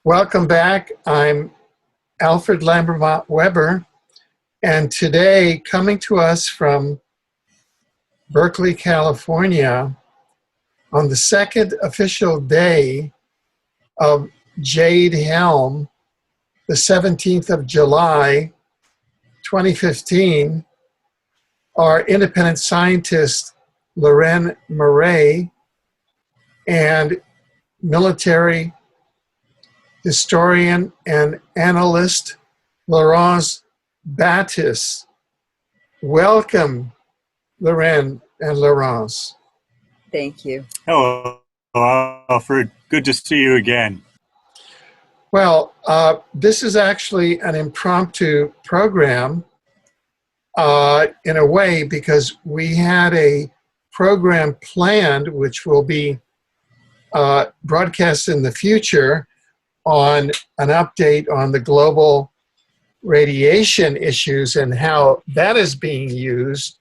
Welcome back. I'm Alfred Lambremont Webre, and today, coming to us from Berkeley, California, on the second official day of Jade Helm, the 17th of July, 2015, are independent scientist Leuren Moret and military historian and analyst Laurens Battis. Welcome, Leuren and Laurens. Thank you. Hello, Alfred. Good to see you again. Well, this is actually an impromptu program in a way, because we had a program planned which will be broadcast in the future on an update on the global radiation issues and how that is being used.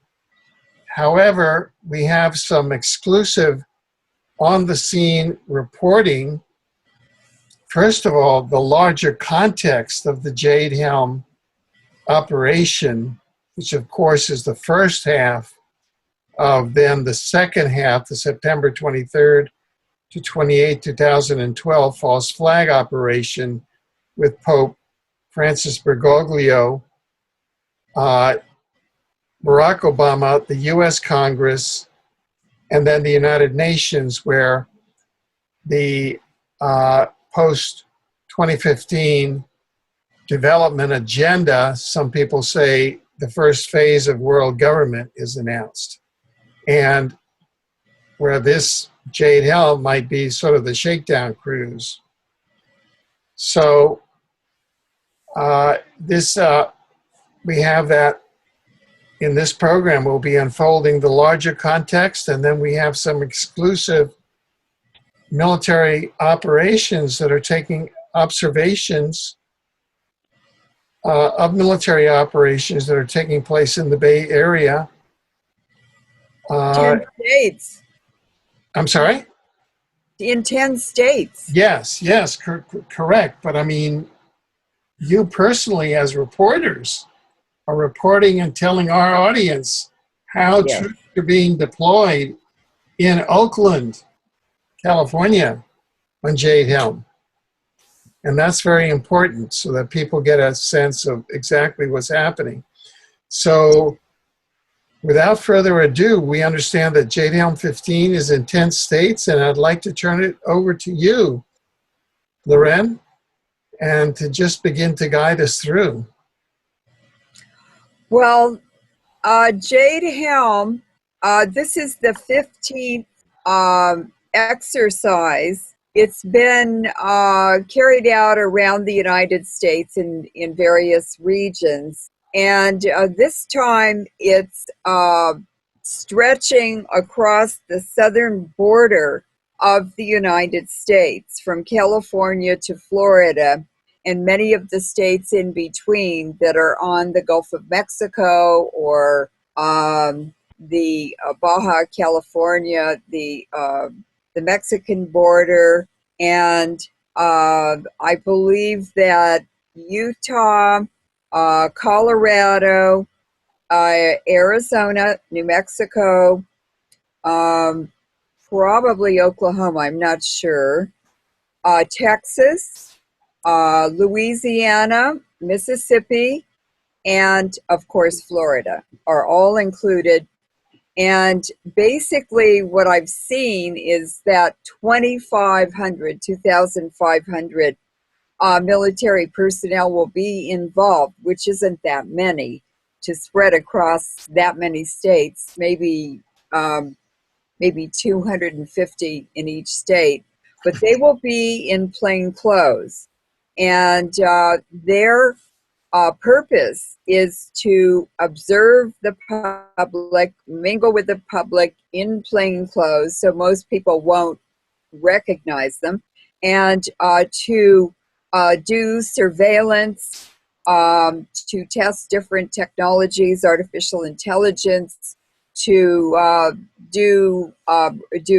However, we have some exclusive on-the-scene reporting. First of all, the larger context of the Jade Helm operation, which of course is the first half of then the second half, the September 23rd to 28, 2012 false flag operation with Pope Francis Bergoglio, Barack Obama, the US Congress, and then the United Nations, where the post-2015 development agenda, some people say the first phase of world government, is announced. And where this Jade Helm might be sort of the shakedown cruise. So we have that in this program. We'll be unfolding the larger context, and then we have some exclusive military operations that are taking observations of military operations that are taking place in the Bay Area. 10 states. I'm sorry? In 10 states. Yes, correct. But I mean, you personally as reporters are reporting and telling our audience how troops are being deployed in Oakland, California on Jade Helm. And that's very important so that people get a sense of exactly what's happening. So without further ado, we understand that Jade Helm 15 is in 10 states, and I'd like to turn it over to you, Leuren, and to just begin to guide us through. Well, Jade Helm, this is the 15th exercise. It's been carried out around the United States in various regions. And this time it's stretching across the southern border of the United States, from California to Florida, and many of the states in between that are on the Gulf of Mexico or the Baja California, the Mexican border, and I believe that Utah, Colorado, Arizona, New Mexico, probably Oklahoma, I'm not sure, Texas, Louisiana, Mississippi, and of course Florida are all included. And basically what I've seen is that 2,500 military personnel will be involved, which isn't that many to spread across that many states, maybe 250 in each state, but they will be in plain clothes. And their purpose is to observe the public, mingle with the public in plain clothes, so most people won't recognize them, and to do surveillance, to test different technologies, artificial intelligence, to do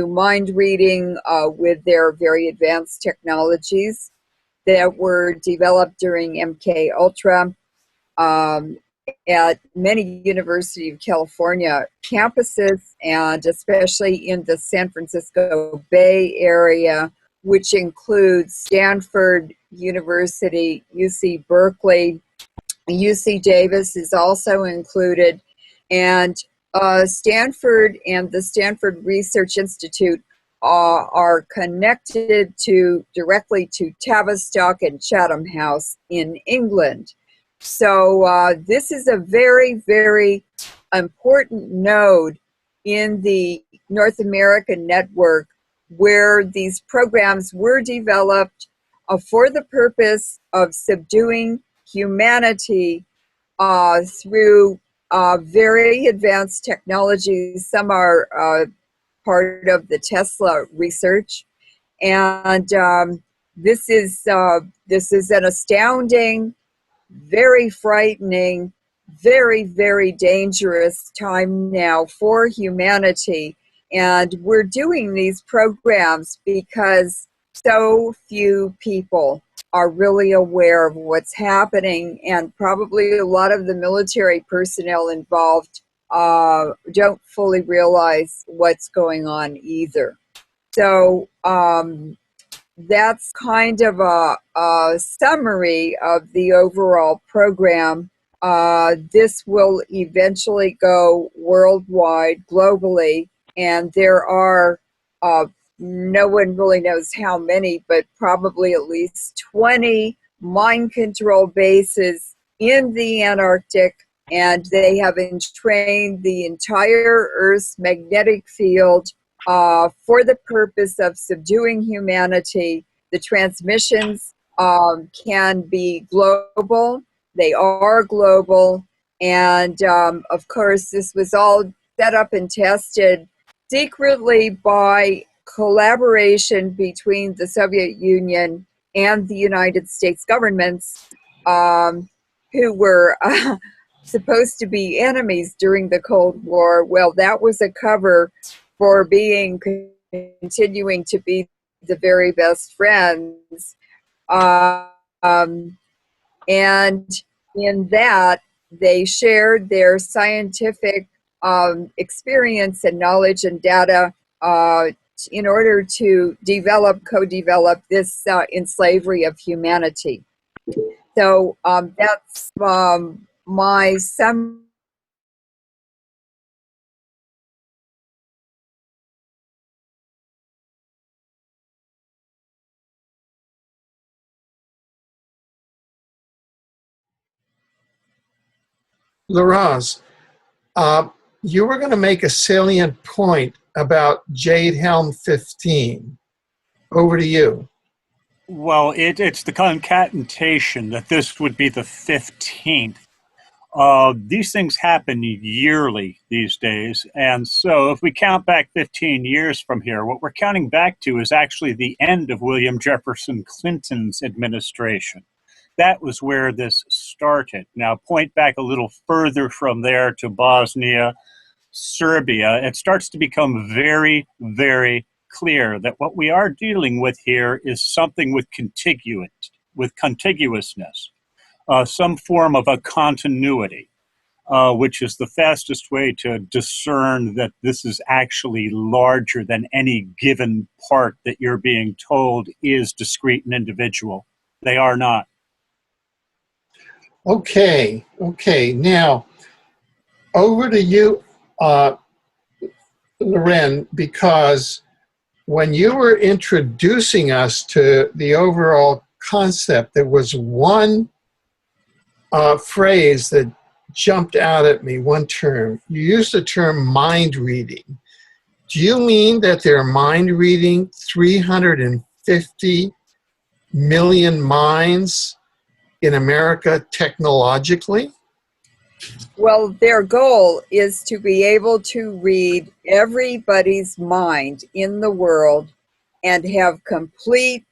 mind reading with their very advanced technologies. that were developed during MK Ultra at many University of California campuses, and especially in the San Francisco Bay Area, which includes Stanford University, UC Berkeley, UC Davis is also included, and Stanford and the Stanford Research Institute are connected directly to Tavistock and Chatham House in England. So this is a very, very important node in the North American network where these programs were developed for the purpose of subduing humanity through very advanced technologies. Some are part of the Tesla research, and this is an astounding, very frightening, very, very dangerous time now for humanity. And we're doing these programs because so few people are really aware of what's happening, and probably a lot of the military personnel involved don't fully realize what's going on either. So that's kind of a summary of the overall program. This will eventually go worldwide, globally, and there are no one really knows how many, but probably at least 20 mind control bases in the Antarctic, and they have entrained the entire Earth's magnetic field for the purpose of subduing humanity. The transmissions can be global. They are global. And of course, this was all set up and tested secretly by collaboration between the Soviet Union and the United States governments, who were supposed to be enemies during the Cold War. Well, that was a cover for continuing to be the very best friends. And in that, they shared their scientific experience and knowledge and data in order to co-develop this enslavery of humanity. So that's my summary. Laurens, you were going to make a salient point about Jade Helm-15. Over to you. Well, it's the concatenation that this would be the 15th. These things happen yearly these days. And so if we count back 15 years from here, what we're counting back to is actually the end of William Jefferson Clinton's administration. That was where this started. Now, point back a little further from there to Bosnia, Serbia, it starts to become very, very clear that what we are dealing with here is something with contiguousness, some form of a continuity, which is the fastest way to discern that this is actually larger than any given part that you're being told is discrete and individual. They are not. Okay. Now, over to you, Leuren, because when you were introducing us to the overall concept, there was one phrase that jumped out at me, one term. You used the term mind reading. Do you mean that they're mind reading 350 million minds in America technologically? Well, their goal is to be able to read everybody's mind in the world and have complete,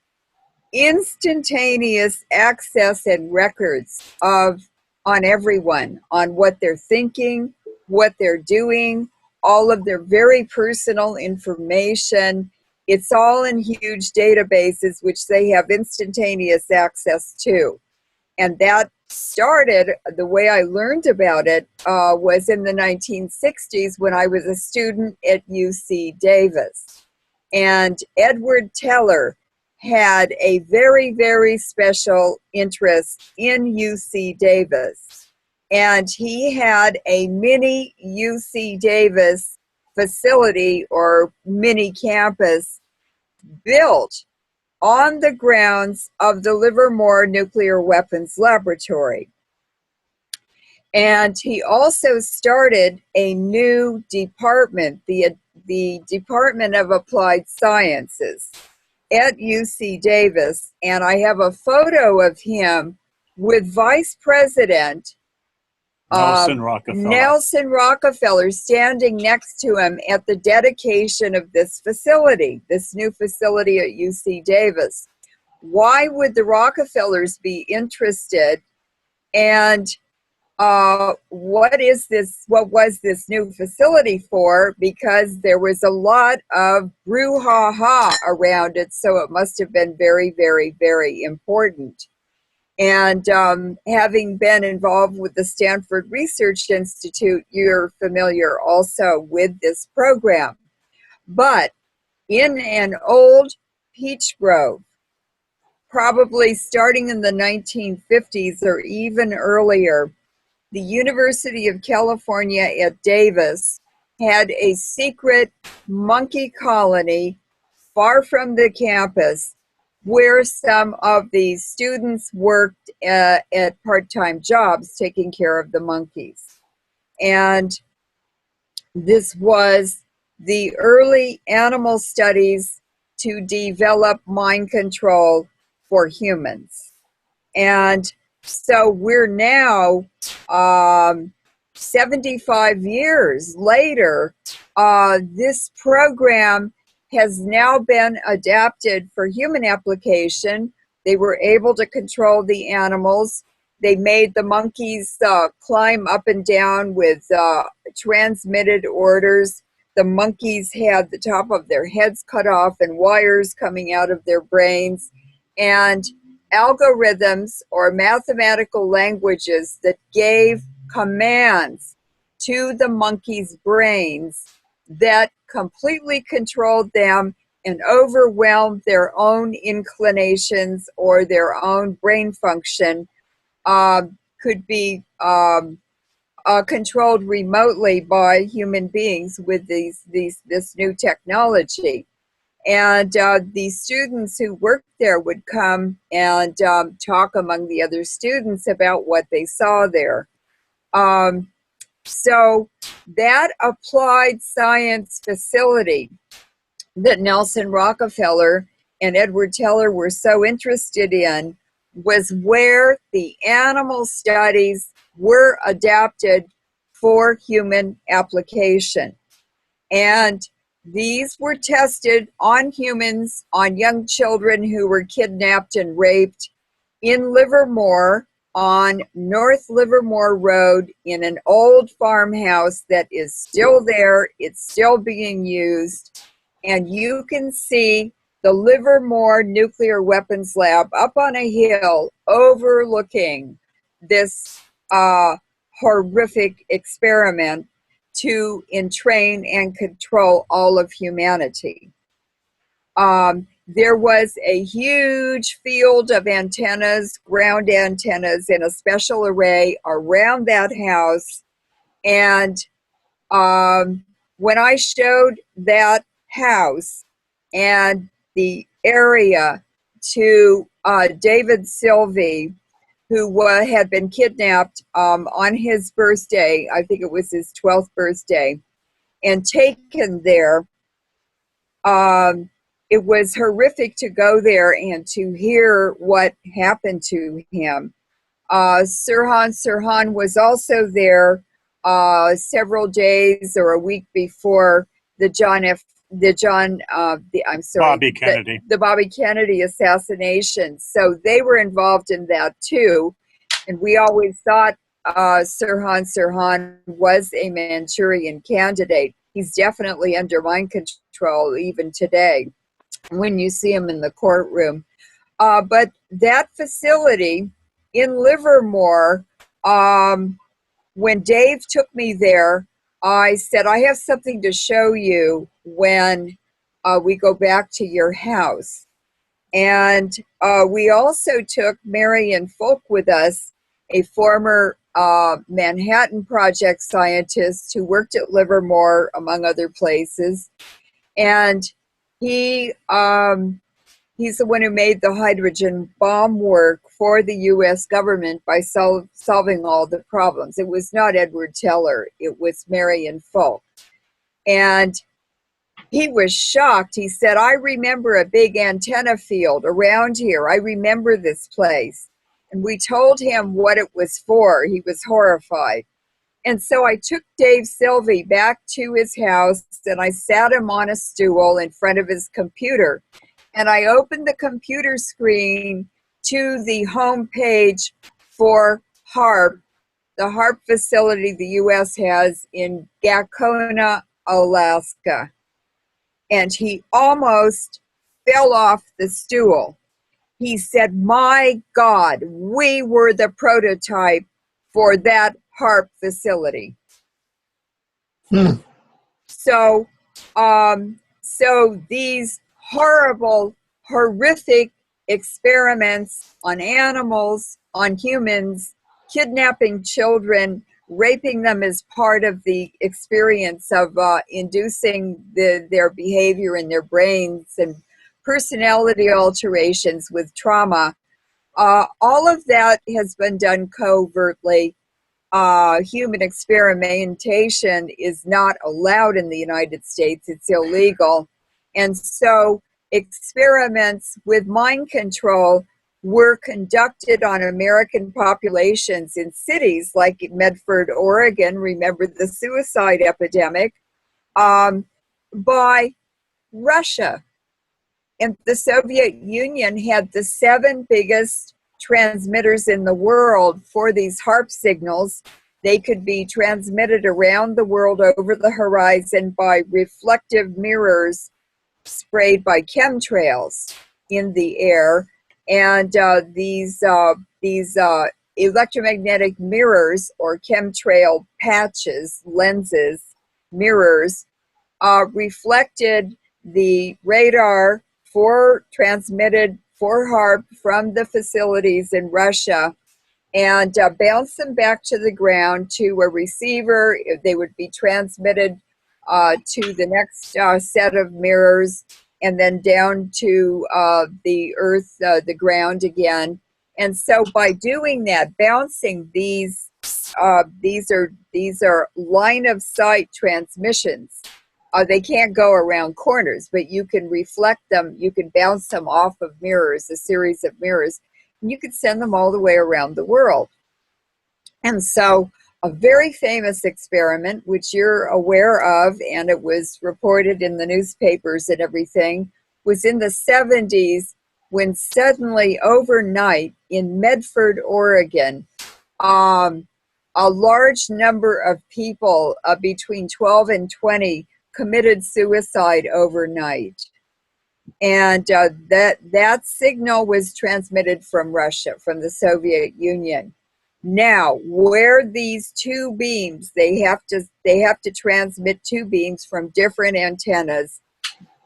instantaneous access and records on everyone, on what they're thinking, what they're doing, all of their very personal information, It's all in huge databases, which they have instantaneous access to. And that started, the way I learned about it was in the 1960s when I was a student at UC Davis. And Edward Teller had a very, very special interest in UC Davis. And he had a mini UC Davis facility or mini campus built on the grounds of the Livermore Nuclear Weapons Laboratory. And he also started a new department, the Department of Applied Sciences at UC Davis. And I have a photo of him with Vice President Nelson Rockefeller standing next to him at the dedication of this facility, this new facility at UC Davis. Why would the Rockefellers be interested? And what was this new facility for? Because there was a lot of brouhaha around it, so it must have been very, very, very important. And having been involved with the Stanford Research Institute, you're familiar also with this program. But in an old peach grove, probably starting in the 1950s or even earlier, the University of California at Davis had a secret monkey colony far from the campus, where some of the students worked at part-time jobs taking care of the monkeys. And this was the early animal studies to develop mind control for humans. And so we're now 75 years later, this program has now been adapted for human application. They were able to control the animals. They made the monkeys climb up and down with transmitted orders. The monkeys had the top of their heads cut off and wires coming out of their brains. And algorithms or mathematical languages that gave commands to the monkeys' brains that completely controlled them and overwhelmed their own inclinations or their own brain function could be controlled remotely by human beings with this new technology. And the students who worked there would come and talk among the other students about what they saw there. So that applied science facility that Nelson Rockefeller and Edward Teller were so interested in was where the animal studies were adapted for human application. And these were tested on humans, on young children who were kidnapped and raped in Livermore, on North Livermore Road, in an old farmhouse that is still there. It's still being used. And you can see the Livermore Nuclear Weapons Lab up on a hill overlooking this horrific experiment to entrain and control all of humanity. There was a huge field of antennas, ground antennas, in a special array around that house. And when I showed that house and the area to David Sylvie, who had been kidnapped on his birthday, I think it was his 12th birthday, and taken there, it was horrific to go there and to hear what happened to him. Sirhan Sirhan was also there several days or a week before the Bobby Kennedy assassination. So they were involved in that too. And we always thought Sirhan Sirhan was a Manchurian candidate. He's definitely under mind control even today. when you see them in the courtroom. But that facility in Livermore, when Dave took me there, I said, I have something to show you when we go back to your house. And we also took Marion Folk with us, a former Manhattan Project scientist who worked at Livermore, among other places. And he's the one who made the hydrogen bomb work for the U.S. government by solving all the problems. It was not Edward Teller, it was Marion Folk. And he was shocked. He said, I remember a big antenna field around here. I remember this place. And we told him what it was for. He was horrified. And so I took Dave Sylvie back to his house and I sat him on a stool in front of his computer. And I opened the computer screen to the home page for HAARP, the HAARP facility the U.S. has in Gacona, Alaska. And he almost fell off the stool. He said, my God, we were the prototype for that HAARP facility. So these horrible, horrific experiments on animals, on humans, kidnapping children, raping them as part of the experience of inducing their behavior in their brains and personality alterations with trauma. All of that has been done covertly. Human experimentation is not allowed in the United States. It's illegal. And so experiments with mind control were conducted on American populations in cities like Medford, Oregon, remember the suicide epidemic, by Russia. And the Soviet Union had the 7 biggest transmitters in the world for these HAARP signals. They could be transmitted around the world over the horizon by reflective mirrors sprayed by chemtrails in the air. And these electromagnetic mirrors or chemtrail patches, lenses, mirrors, reflected the radar transmitted for HAARP from the facilities in Russia and bounced them back to the ground to a receiver. They would be transmitted to the next set of mirrors and then down to the earth, the ground again. And so by doing that, bouncing these are line of sight transmissions. They can't go around corners, but you can reflect them. You can bounce them off of mirrors, a series of mirrors, and you can send them all the way around the world. And so a very famous experiment, which you're aware of, and it was reported in the newspapers and everything, was in the 70s when suddenly overnight in Medford, Oregon, a large number of people between 12 and 20 committed suicide overnight. And that signal was transmitted from Russia, from the Soviet Union. Now, where these 2 beams, they have to transmit 2 beams from different antennas,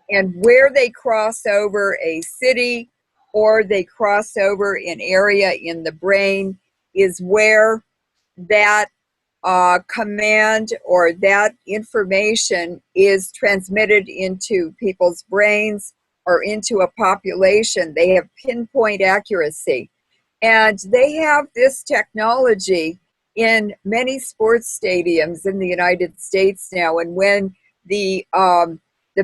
and where they cross over a city or they cross over an area in the brain is where that command or that information is transmitted into people's brains or into a population. They have pinpoint accuracy. And they have this technology in many sports stadiums in the United States now. And when the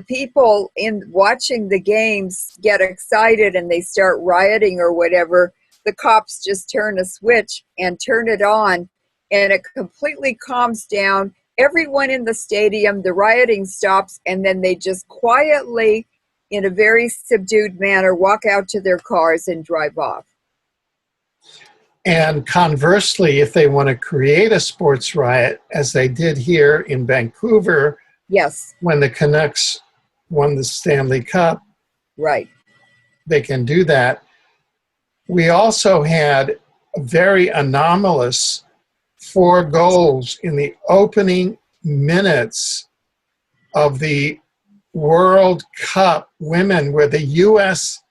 people in watching the games get excited and they start rioting or whatever, the cops just turn a switch and turn it on, and it completely calms down everyone in the stadium. The rioting stops, and then they just quietly, in a very subdued manner, walk out to their cars and drive off. And conversely, if they want to create a sports riot, as they did here in Vancouver, yes, when the Canucks won the Stanley Cup, Right. they can do that. We also had very anomalous 4 goals in the opening minutes of the World Cup women, where the U.S.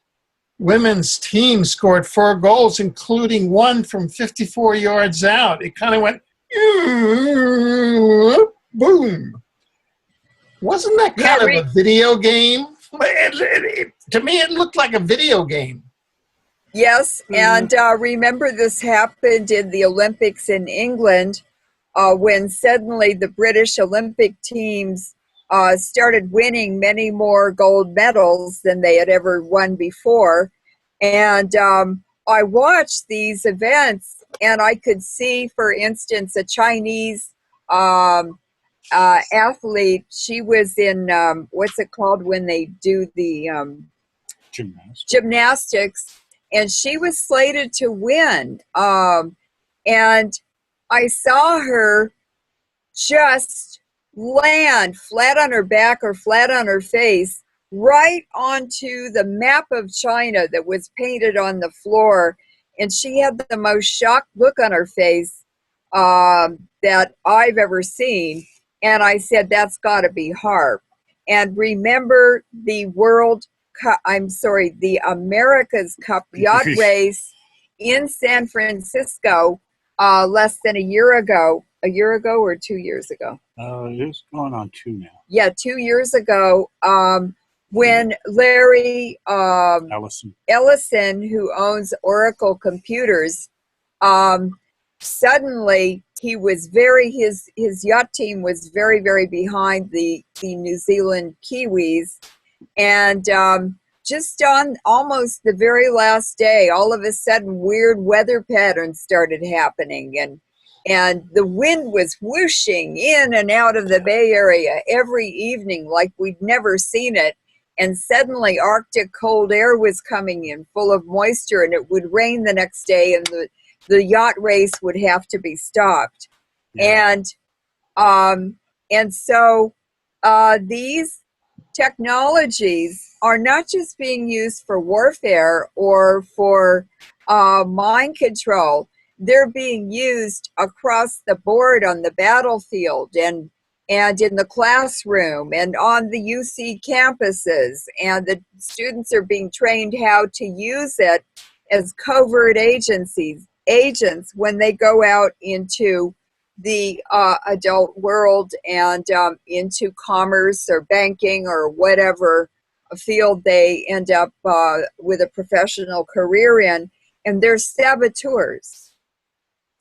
women's team scored 4 goals, including one from 54 yards out. It kind of went, boom. Wasn't that kind of a video game? To me, it looked like a video game. Yes, and remember this happened in the Olympics in England when suddenly the British Olympic teams started winning many more gold medals than they had ever won before. And I watched these events, and I could see, for instance, a Chinese athlete. She was in, what's it called when they do the gymnastics, and she was slated to win. And I saw her just land flat on her back or flat on her face right onto the map of China that was painted on the floor. And she had the most shocked look on her face that I've ever seen. And I said, that's got to be HARP. And remember the the America's Cup yacht race in San Francisco less than a year ago or 2 years ago? It's going on 2 now. Yeah, 2 years ago, when Larry Ellison, who owns Oracle Computers, suddenly he was his yacht team was very, very behind the New Zealand Kiwis. And just on almost the very last day, all of a sudden weird weather patterns started happening, and the wind was whooshing in and out of the Bay Area every evening like we'd never seen it. And suddenly Arctic cold air was coming in full of moisture, and it would rain the next day, and the yacht race would have to be stopped. Yeah. And so these technologies are not just being used for warfare or for mind control. They're being used across the board on the battlefield and in the classroom and on the UC campuses. And the students are being trained how to use it as covert agents when they go out into the adult world and into commerce or banking or whatever field they end up with a professional career in. And they're saboteurs.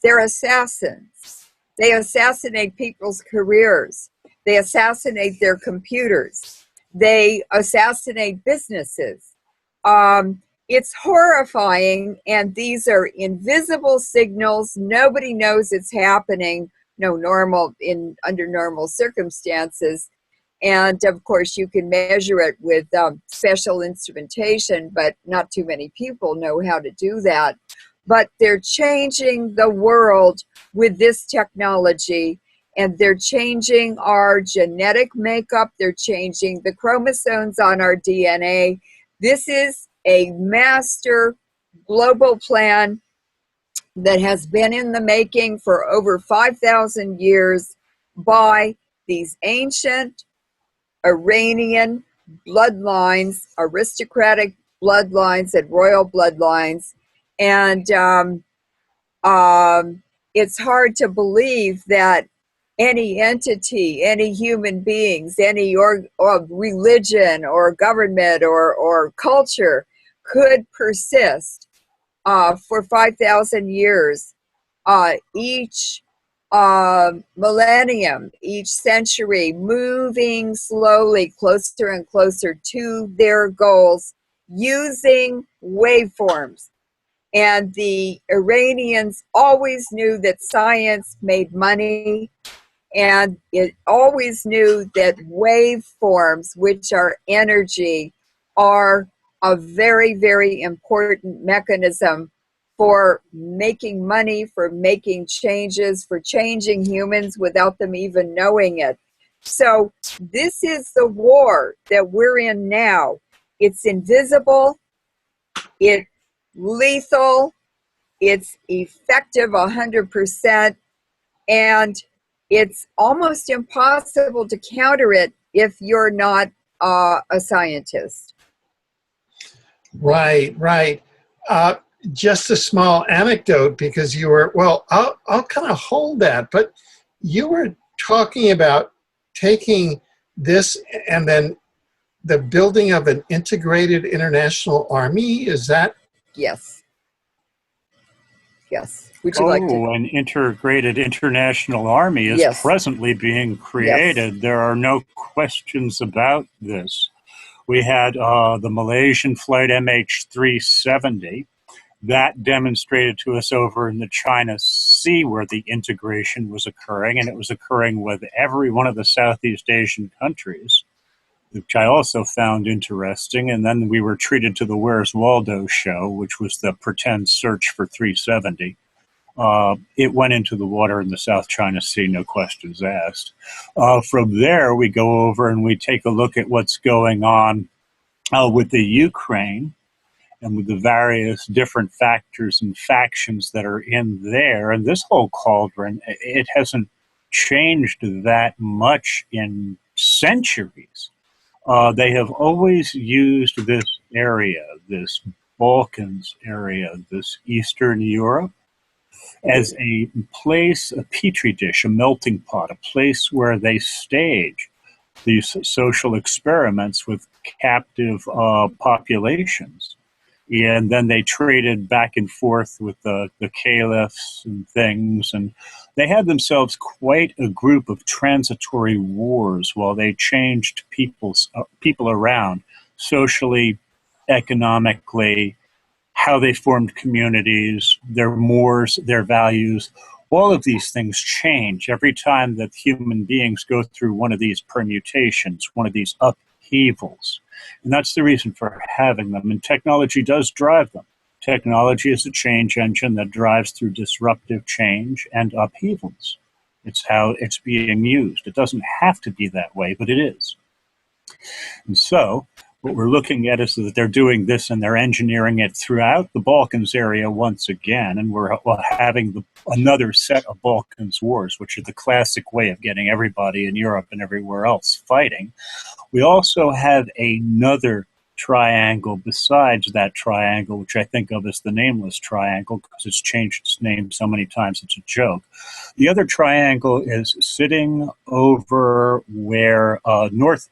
They're assassins. They assassinate people's careers. They assassinate their computers. They assassinate businesses. It's horrifying, and these are invisible signals. Nobody knows it's happening. Under normal circumstances. And of course, you can measure it with special instrumentation, but not too many people know how to do that. But they're changing the world with this technology, and they're changing our genetic makeup. They're changing the chromosomes on our DNA. This is a master global plan that has been in the making for over 5,000 years by these ancient Iranian bloodlines, aristocratic bloodlines and royal bloodlines. And it's hard to believe that any entity, any human beings, any or religion or government or culture could persist for 5,000 years. Each millennium, each century, moving slowly closer and closer to their goals using waveforms. And the Iranians always knew that science made money, and it always knew that waveforms, which are energy, are a very, very important mechanism for making money, for making changes, for changing humans without them even knowing it. So this is the war that we're in now. It's invisible, it's lethal, it's effective 100%, and it's almost impossible to counter it if you're not a scientist. Right, right. Just a small anecdote, because you were, well, I'll kind of hold that, but you were talking about taking this and then the building of an integrated international army. Is that? Yes. Yes. Would you like to? An integrated international army is Yes. presently being created. Yes. There are no questions about this. We had the Malaysian flight MH370. That demonstrated to us over in the China Sea where the integration was occurring, and it was occurring with every one of the Southeast Asian countries, which I also found interesting. And then we were treated to the Where's Waldo show, which was the pretend search for 370. It went into the water in the South China Sea, no questions asked. From there, we go over and we take a look at what's going on with the Ukraine and with the various different factors and factions that are in there. And this whole cauldron, it hasn't changed that much in centuries. They have always used this area, this Balkans area, this Eastern Europe, as a place, a petri dish, a melting pot, a place where they stage these social experiments with captive populations. And then they traded back and forth with the caliphs and things. And they had themselves quite a group of transitory wars while they changed people around socially, economically, how they formed communities, their mores, their values. All of these things change every time that human beings go through one of these permutations, one of these upheavals. And that's the reason for having them. And technology does drive them. Technology is a change engine that drives through disruptive change and upheavals. It's how it's being used. It doesn't have to be that way, but it is. And so what we're looking at is that they're doing this and they're engineering it throughout the Balkans area once again. And we're having another set of Balkans wars, which is the classic way of getting everybody in Europe and everywhere else fighting. We also have another triangle besides that triangle, which I think of as the nameless triangle because it's changed its name so many times it's a joke. The other triangle is sitting over where north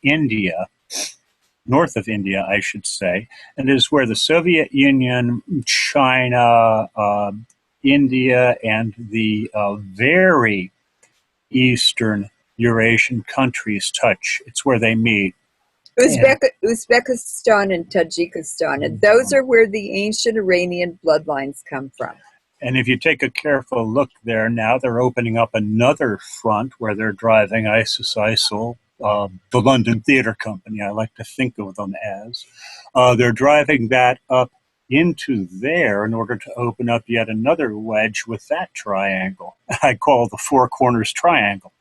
of India, I should say, and is where the Soviet Union, China, India, and the very eastern Eurasian countries touch. It's where they meet. Uzbekistan and Tajikistan, and those are where the ancient Iranian bloodlines come from. And if you take a careful look there now, they're opening up another front where they're driving ISIL, the London Theatre Company, I like to think of them as. They're driving that up into there in order to open up yet another wedge with that triangle. I call the Four Corners Triangle.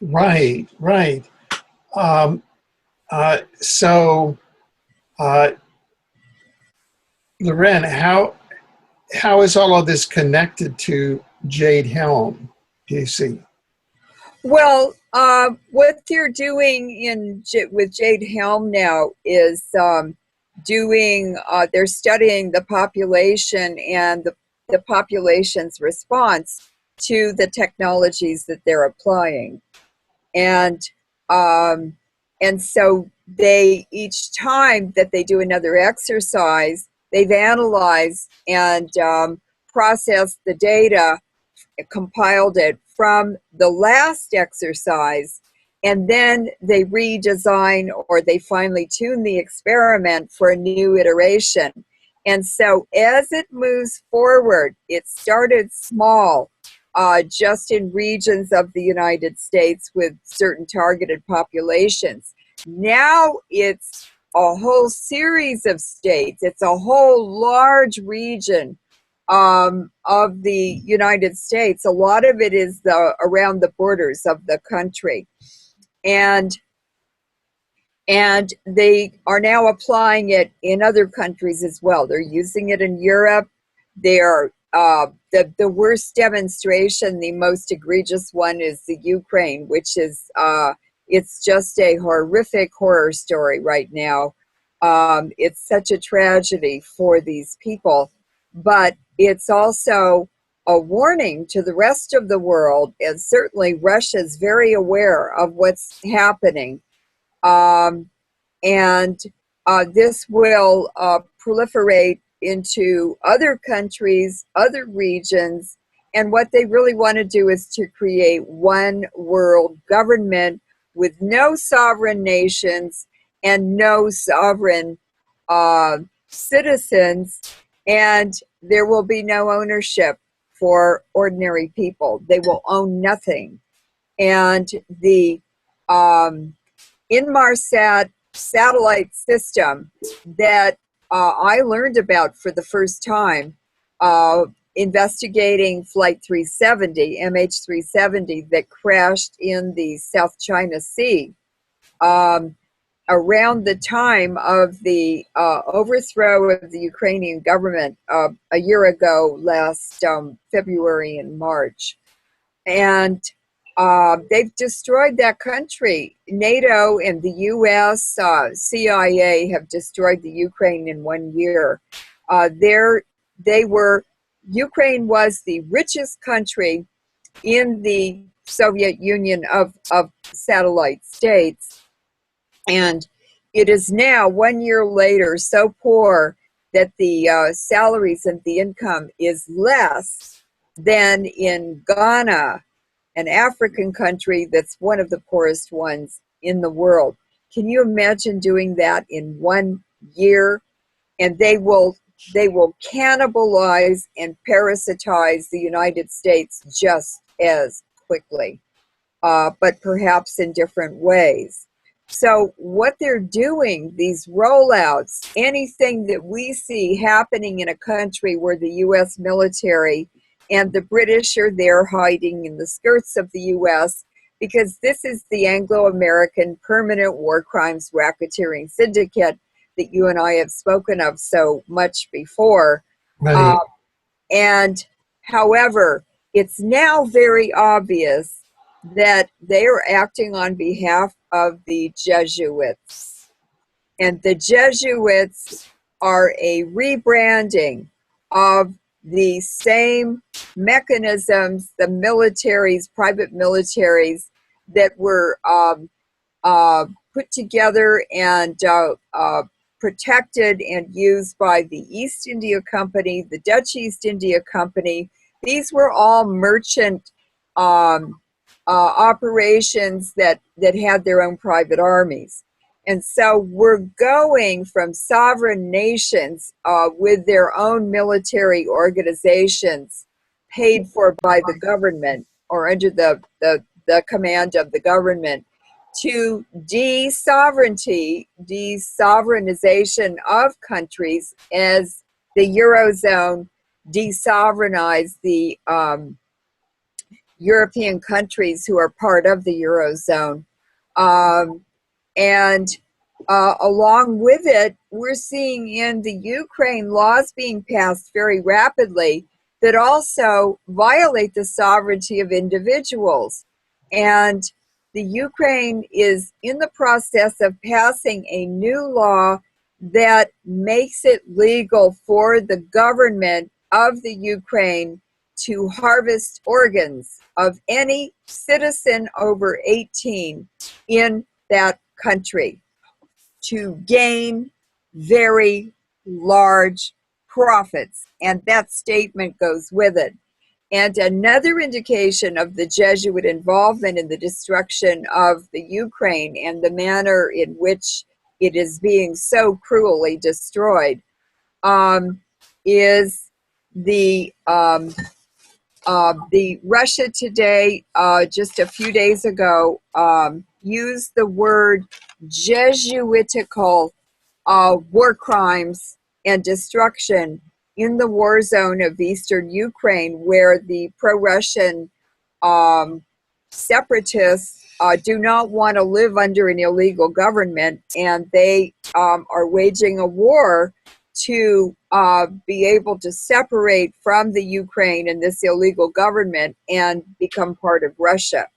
Right, right. Leuren, how is all of this connected to Jade Helm, do you see? Well, what they're doing with Jade Helm now is they're studying the population and the population's response to the technologies that they're applying. And so each time that they do another exercise, they've analyzed and processed the data, compiled it from the last exercise, and then they redesign or they finely tune the experiment for a new iteration. And so as it moves forward, it started small, just in regions of the United States with certain targeted populations. Now it's a whole series of states. It's a whole large region of the United States. A lot of it is around the borders of the country. And And they are now applying it in other countries as well. They're using it in Europe. They're the worst demonstration, the most egregious one, is the Ukraine, which is it's just a horrific horror story right now. It's such a tragedy for these people, but it's also a warning to the rest of the world, and certainly Russia's very aware of what's happening. And this will proliferate into other countries, other regions, and what they really want to do is to create one world government with no sovereign nations and no sovereign citizens, and there will be no ownership for ordinary people. They will own nothing. And the Inmarsat satellite system that I learned about for the first time, investigating Flight 370, MH370, that crashed in the South China Sea around the time of the overthrow of the Ukrainian government a year ago, last February and March. And they've destroyed that country. NATO and the U.S., CIA have destroyed the Ukraine in 1 year. Ukraine was the richest country in the Soviet Union of satellite states. And it is now, 1 year later, so poor that the salaries and the income is less than in Ghana, an African country that's one of the poorest ones in the world. Can you imagine doing that in 1 year? And they will cannibalize and parasitize the United States just as quickly, but perhaps in different ways. So what they're doing, these rollouts, anything that we see happening in a country where the U.S. military and the British are there hiding in the skirts of the U.S., because this is the Anglo-American Permanent War Crimes Racketeering Syndicate that you and I have spoken of so much before. Right. And however, it's now very obvious that they are acting on behalf of the Jesuits. And the Jesuits are a rebranding of the same mechanisms, the militaries, private militaries that were put together and protected and used by the East India Company, the Dutch East India Company. These were all merchant operations that had their own private armies. And so we're going from sovereign nations with their own military organizations paid for by the government or under the command of the government to de-sovereignization of countries, as the Eurozone de-sovereignized the European countries who are part of the Eurozone. And along with it, we're seeing in the Ukraine laws being passed very rapidly that also violate the sovereignty of individuals. And the Ukraine is in the process of passing a new law that makes it legal for the government of the Ukraine to harvest organs of any citizen over 18 in that country to gain very large profits. And that statement goes with it. And another indication of the Jesuit involvement in the destruction of the Ukraine and the manner in which it is being so cruelly destroyed is the Russia Today just a few days ago used the word Jesuitical war crimes and destruction in the war zone of eastern Ukraine, where the pro-Russian separatists do not want to live under an illegal government, and they are waging a war to be able to separate from the Ukraine and this illegal government and become part of Russia.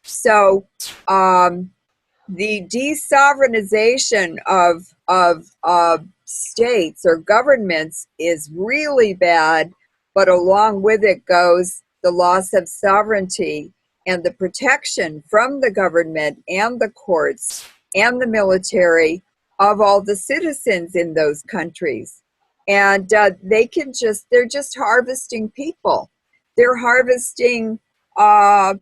So the desovereignization of states or governments is really bad, but along with it goes the loss of sovereignty and the protection from the government and the courts and the military of all the citizens in those countries. And they're just harvesting people. They're harvesting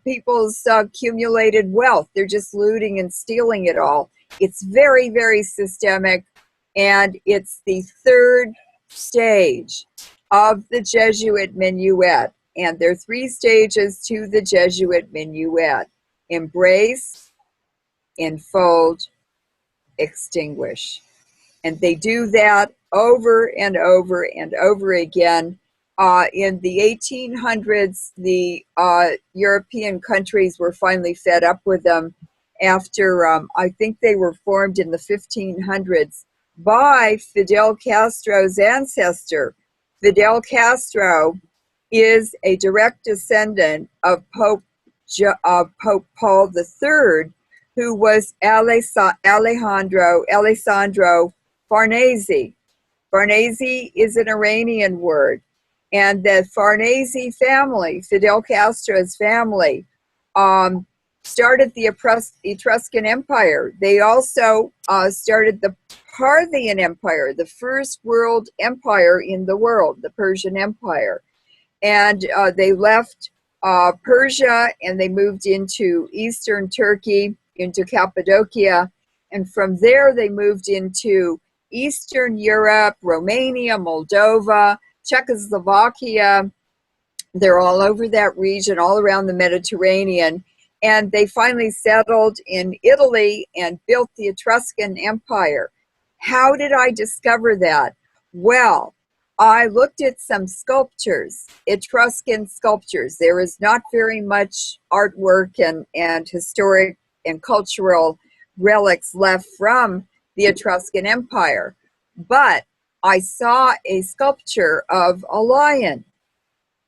people's accumulated wealth. They're just looting and stealing it all. It's very, very systemic, and it's the third stage of the Jesuit minuet. And there are 3 stages to the Jesuit minuet: embrace, enfold, extinguish. And they do that over and over and over again. In the 1800s, the European countries were finally fed up with them after, I think they were formed in the 1500s by Fidel Castro's ancestor. Fidel Castro is a direct descendant of Pope Paul III, who was Alessandro Farnese. Farnese is an Iranian word. And the Farnese family, Fidel Castro's family, started the Etruscan Empire. They also started the Parthian Empire, the first world empire in the world, the Persian Empire. And they left Persia and they moved into eastern Turkey, into Cappadocia. And from there, they moved into Eastern Europe, Romania, Moldova, Czechoslovakia. They're all over that region, all around the Mediterranean. And they finally settled in Italy and built the Etruscan Empire. How did I discover that? Well, I looked at some sculptures, Etruscan sculptures. There is not very much artwork and historic and cultural relics left from the Etruscan Empire. But I saw a sculpture of a lion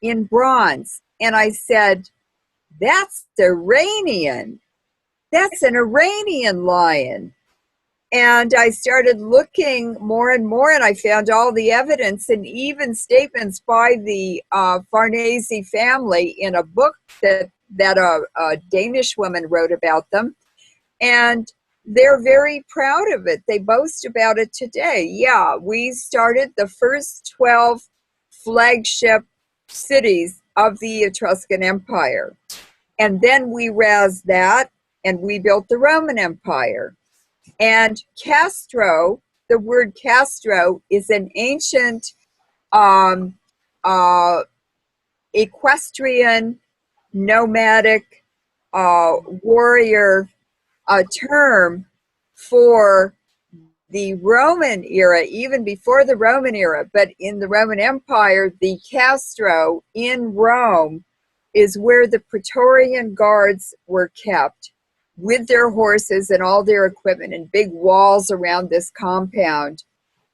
in bronze, and I said, that's Iranian. That's an Iranian lion. And I started looking more and more, and I found all the evidence and even statements by the Farnese family in a book that a Danish woman wrote about them. And they're very proud of it. They boast about it today. Yeah, we started the first 12 flagship cities of the Etruscan Empire. And then we razed that, and we built the Roman Empire. And Castro, the word Castro, is an ancient equestrian, nomadic warrior term for the Roman era, even before the Roman era. But in the Roman Empire, the Castro in Rome is where the Praetorian Guards were kept with their horses and all their equipment and big walls around this compound.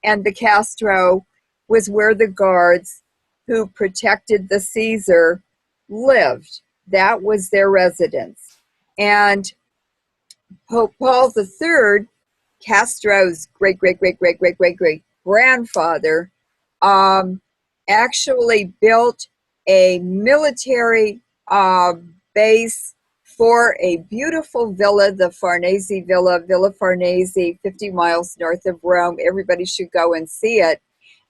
And the Castro was where the guards who protected the Caesar lived. That was their residence. And Pope Paul III, Castro's great-great-great-great-great-great-great-grandfather, actually built a military base for a beautiful villa, the Farnese Villa, Villa Farnese, 50 miles north of Rome. Everybody should go and see it.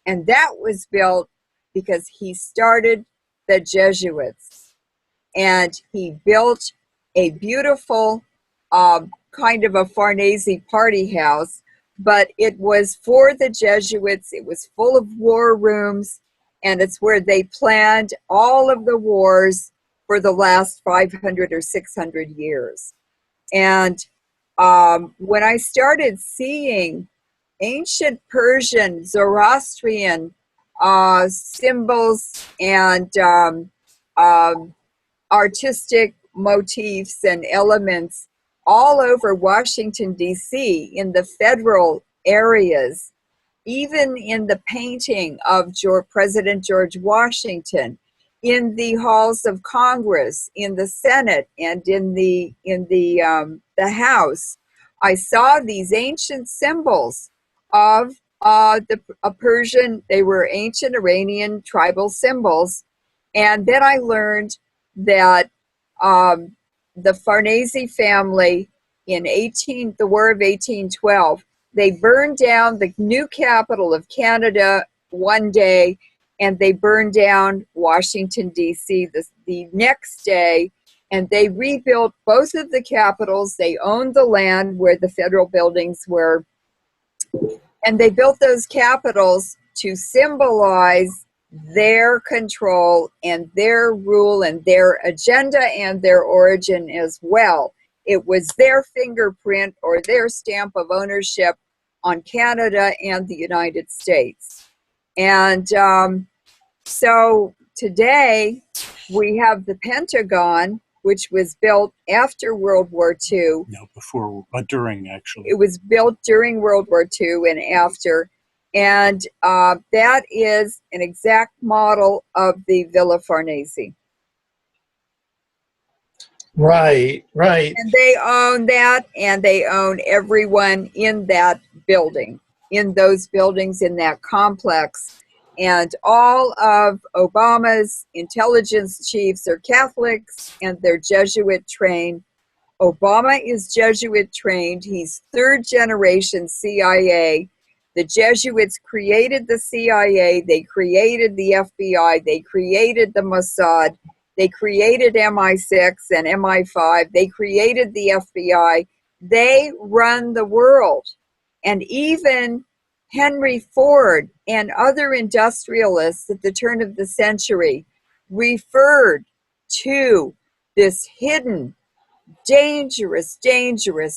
And that was built because he started the Jesuits. And he built a beautiful kind of a Farnese party house, but it was for the Jesuits. It was full of war rooms, and it's where they planned all of the wars for the last 500 or 600 years. And when I started seeing ancient Persian, Zoroastrian symbols and artistic motifs and elements all over Washington, D.C., in the federal areas, even in the painting of President George Washington, in the halls of Congress, in the Senate, and in the House. I saw these ancient symbols of a Persian. They were ancient Iranian tribal symbols, and then I learned that the Farnese family in the War of 1812, they burned down the new capital of Canada one day, and they burned down Washington, D.C. the next day, and they rebuilt both of the capitals. They owned the land where the federal buildings were, and they built those capitals to symbolize their control and their rule and their agenda and their origin as well. It was their fingerprint or their stamp of ownership on Canada and the United States. And so today we have the Pentagon, which was built after World War II. No, before, during actually. It was built during World War II and after. And that is an exact model of the Villa Farnese. Right, right. And they own that, and they own everyone in that building, in those buildings, in that complex. And all of Obama's intelligence chiefs are Catholics, and they're Jesuit trained. Obama is Jesuit trained. He's third generation CIA. The Jesuits created the CIA. They created the FBI. They created the Mossad. They created MI6 and MI5. They created the FBI. They run the world. And even Henry Ford and other industrialists at the turn of the century referred to this hidden, dangerous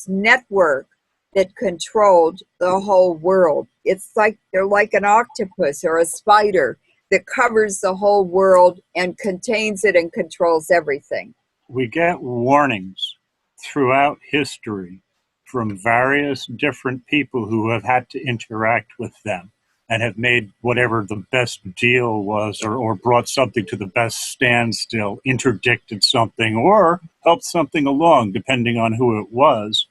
network that controlled the whole world. It's like they're like an octopus or a spider that covers the whole world and contains it and controls everything. We get warnings throughout history from various different people who have had to interact with them and have made whatever the best deal was, or brought something to the best standstill, interdicted something, or helped something along, depending on who it was.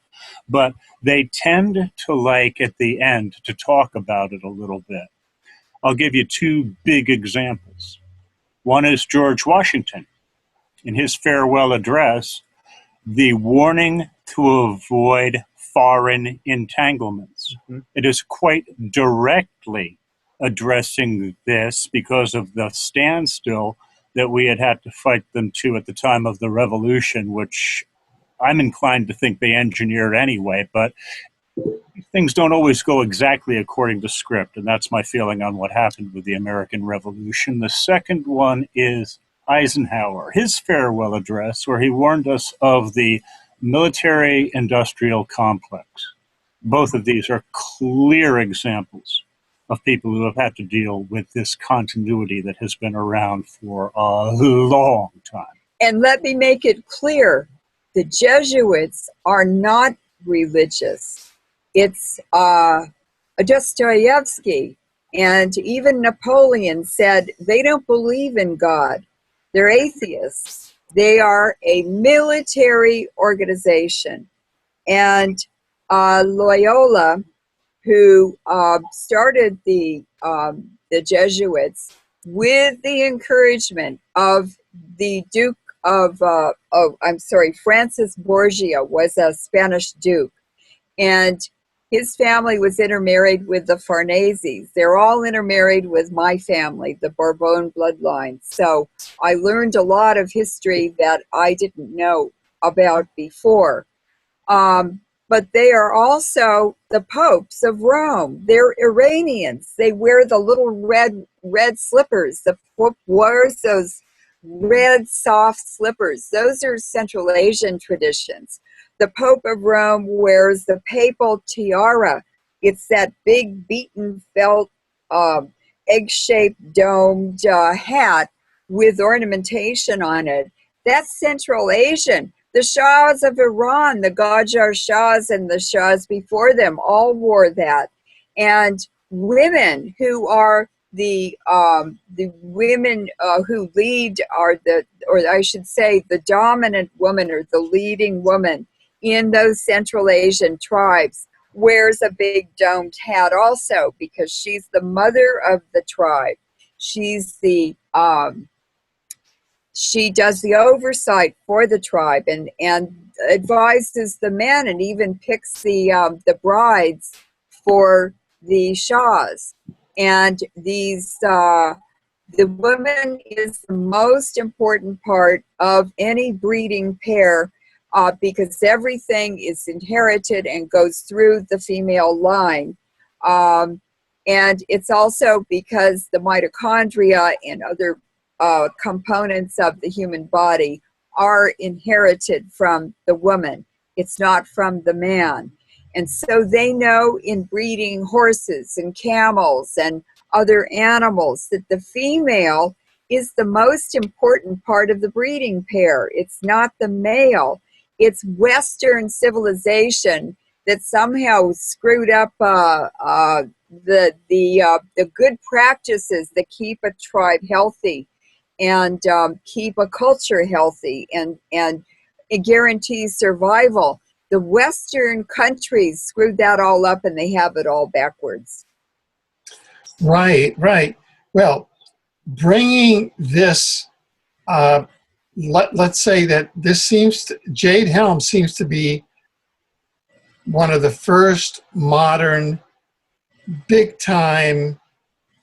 But they tend to like, at the end, to talk about it a little bit. I'll give you two big examples. One is George Washington. In his farewell address, the warning to avoid foreign entanglements. Mm-hmm. It is quite directly addressing this because of the standstill that we had to fight them to at the time of the revolution, which I'm inclined to think they engineered anyway, but things don't always go exactly according to script, and that's my feeling on what happened with the American Revolution. The second one is Eisenhower, his farewell address, where he warned us of the military-industrial complex. Both of these are clear examples of people who have had to deal with this continuity that has been around for a long time. And let me make it clear, the Jesuits are not religious. It's Dostoevsky and even Napoleon said they don't believe in God. They're atheists. They are a military organization. And Loyola, who started the Jesuits with the encouragement of the Duke of, Francis Borgia was a Spanish Duke. And his family was intermarried with the Farneses. They're all intermarried with my family, the Bourbon bloodline. So I learned a lot of history that I didn't know about before. But they are also the popes of Rome. They're Iranians. They wear the little red slippers. The Pope wears those red soft slippers. Those are Central Asian traditions. The Pope of Rome wears the papal tiara. It's that big beaten felt egg-shaped domed hat with ornamentation on it. That's Central Asian. The Shahs of Iran, the Qajar Shahs and the Shahs before them all wore that. And women who are the women who lead are or I should say the dominant woman or the leading woman in those Central Asian tribes wears a big domed hat also, because she's the mother of the tribe. She's the she does the oversight for the tribe and advises the men and even picks the brides for the shahs. And these the woman is the most important part of any breeding pair, because everything is inherited and goes through the female line. And it's also because the mitochondria and other components of the human body are inherited from the woman. It's not from the man. And so they know in breeding horses and camels and other animals that the female is the most important part of the breeding pair. It's not the male. It's Western civilization that somehow screwed up the good practices that keep a tribe healthy and keep a culture healthy and it guarantees survival. The Western countries screwed that all up and they have it all backwards. Right, right. Well, bringing this, let's say that this Jade Helm seems to be one of the first modern, big-time,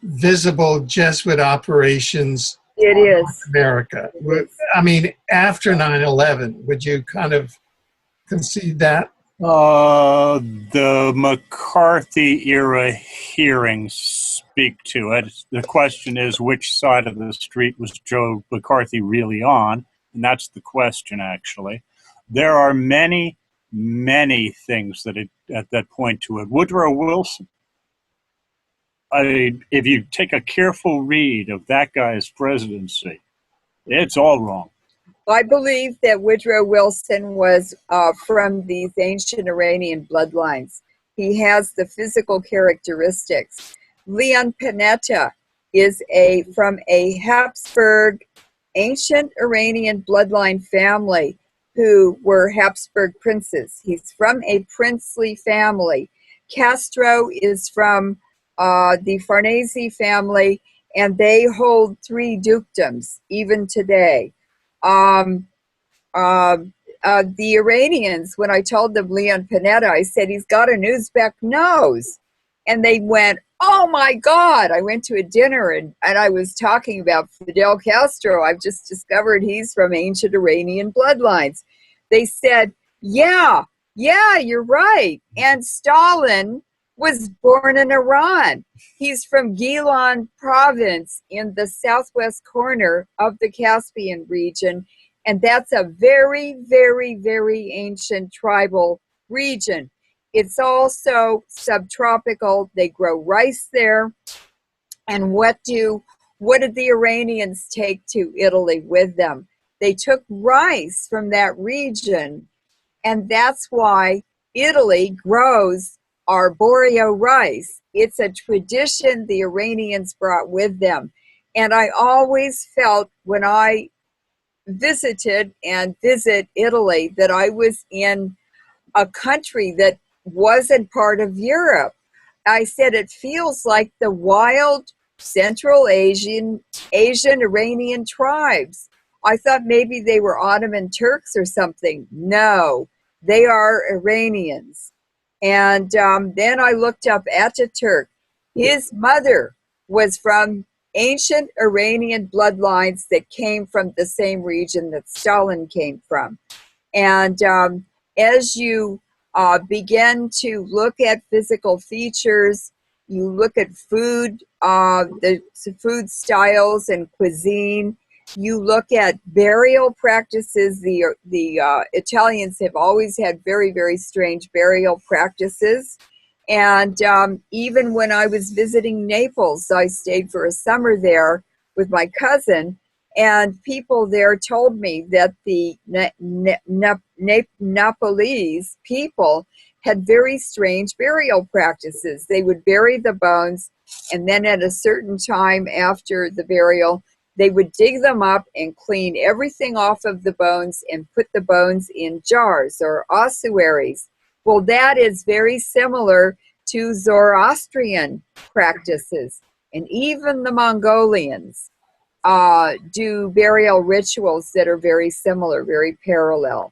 visible Jesuit operations It is. in America. I mean, after 9/11, would you kind of concede that? The McCarthy era hearings speak to it. The question is, which side of the street was Joe McCarthy really on? And that's the question, actually. There are many, many things that point to it. Woodrow Wilson, if you take a careful read of that guy's presidency, it's all wrong. I believe that Woodrow Wilson was from these ancient Iranian bloodlines. He has the physical characteristics. Leon Panetta is from a Habsburg, ancient Iranian bloodline family who were Habsburg princes. He's from a princely family. Castro is from the Farnese family, and they hold 3 dukedoms even today. The Iranians, when I told them Leon Panetta, I said, he's got an Uzbek nose. And they went, oh my God. I went to a dinner and I was talking about Fidel Castro. I've just discovered he's from ancient Iranian bloodlines. They said, yeah, you're right. And Stalin was born in Iran. He's from Gilan province in the southwest corner of the Caspian region. And that's a very, very, very ancient tribal region. It's also subtropical. They grow rice there. And what did the Iranians take to Italy with them? They took rice from that region. And that's why Italy grows arboreal rice. It's a tradition the Iranians brought with them. And I always felt when I visited and visit Italy that I was in a country that wasn't part of Europe. I said it feels like the wild Central Asian Iranian tribes. I thought maybe they were Ottoman Turks or something. No, they are Iranians. And then I looked up Ataturk. His mother was from ancient Iranian bloodlines that came from the same region that Stalin came from. And as you begin to look at physical features, you look at food, the food styles and cuisine, you look at burial practices. The Italians have always had very, very strange burial practices. And even when I was visiting Naples, I stayed for a summer there with my cousin, And people there told me that the Nepalese people had very strange burial practices. They would bury the bones, and then at a certain time after the burial, they would dig them up and clean everything off of the bones and put the bones in jars or ossuaries. Well, that is very similar to Zoroastrian practices. And even the Mongolians do burial rituals that are very similar, very parallel.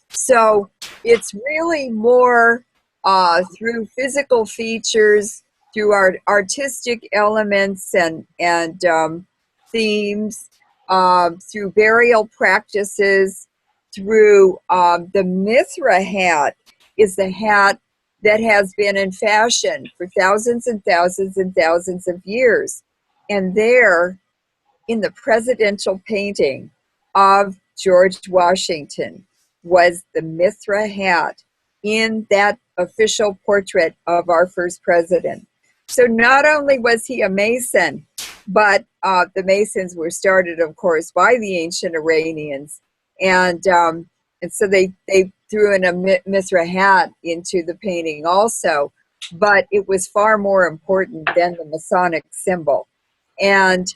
So it's really more through physical features, through artistic elements and themes, through burial practices, through the Mithra hat is the hat that has been in fashion for thousands and thousands and thousands of years. And there, in the presidential painting of George Washington, was the Mithra hat in that official portrait of our first president. So not only was he a Mason, but the Masons were started, of course, by the ancient Iranians. And so they threw in a Mithra hat into the painting also, but it was far more important than the Masonic symbol. And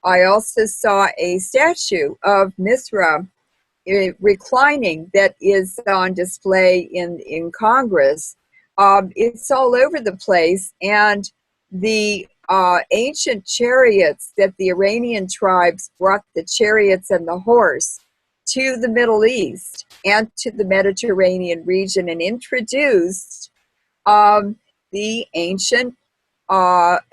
I also saw a statue of Mithra reclining that is on display in Congress. It's all over the place, and the ancient chariots that the Iranian tribes brought, the chariots and the horse, to the Middle East and to the Mediterranean region, and introduced the ancient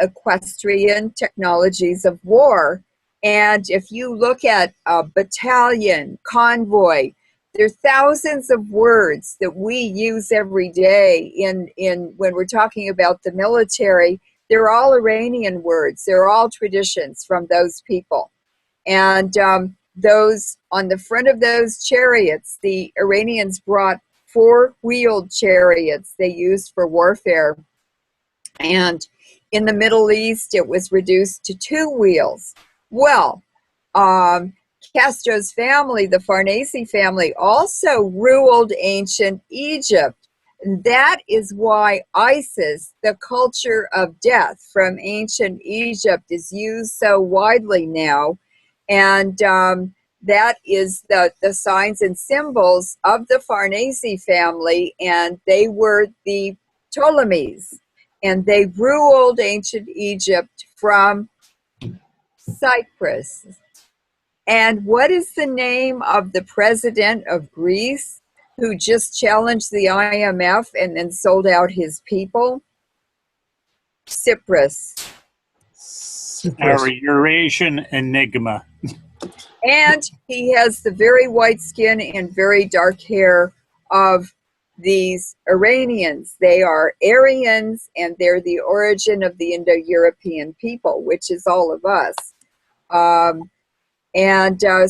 equestrian technologies of war. And if you look at battalion, convoy, there are thousands of words that we use every day in when we're talking about the military. They're all Iranian words. They're all traditions from those people. And those on the front of those chariots, the Iranians brought 4-wheeled chariots they used for warfare. And in the Middle East, it was reduced to 2 wheels. Well, Castro's family, the Farnese family, also ruled ancient Egypt. And that is why Isis, the culture of death from ancient Egypt, is used so widely now. And that is the signs and symbols of the Farnese family, and they were the Ptolemies. And they ruled ancient Egypt from Cyprus. And what is the name of the president of Greece who just challenged the IMF and then sold out his people? Cyprus. Our Eurasian enigma. And he has the very white skin and very dark hair of these Iranians. They are Aryans, and they're the origin of the Indo-European people, which is all of us.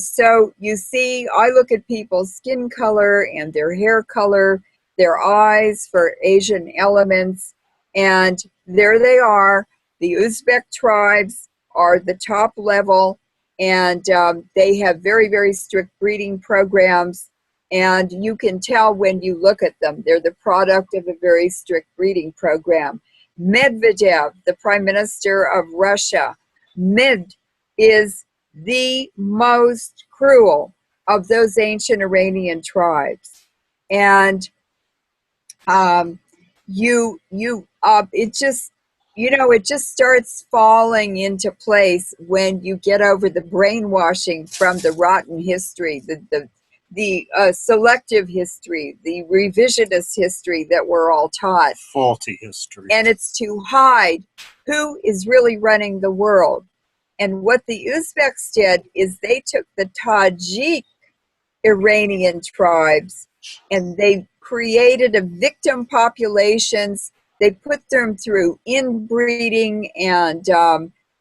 So you see, I look at people's skin color and their hair color, their eyes for Asian elements, and there they are. The Uzbek tribes are the top level, and they have very, very strict breeding programs. And you can tell when you look at them, they're the product of a very strict breeding program. Medvedev, the prime minister of Russia, is the most cruel of those ancient Iranian tribes. And it just starts falling into place when you get over the brainwashing from the rotten history, the selective history, the revisionist history that we're all taught. Faulty history. And it's to hide who is really running the world. And what the Uzbeks did is they took the Tajik Iranian tribes and they created a victim populations. They put them through inbreeding and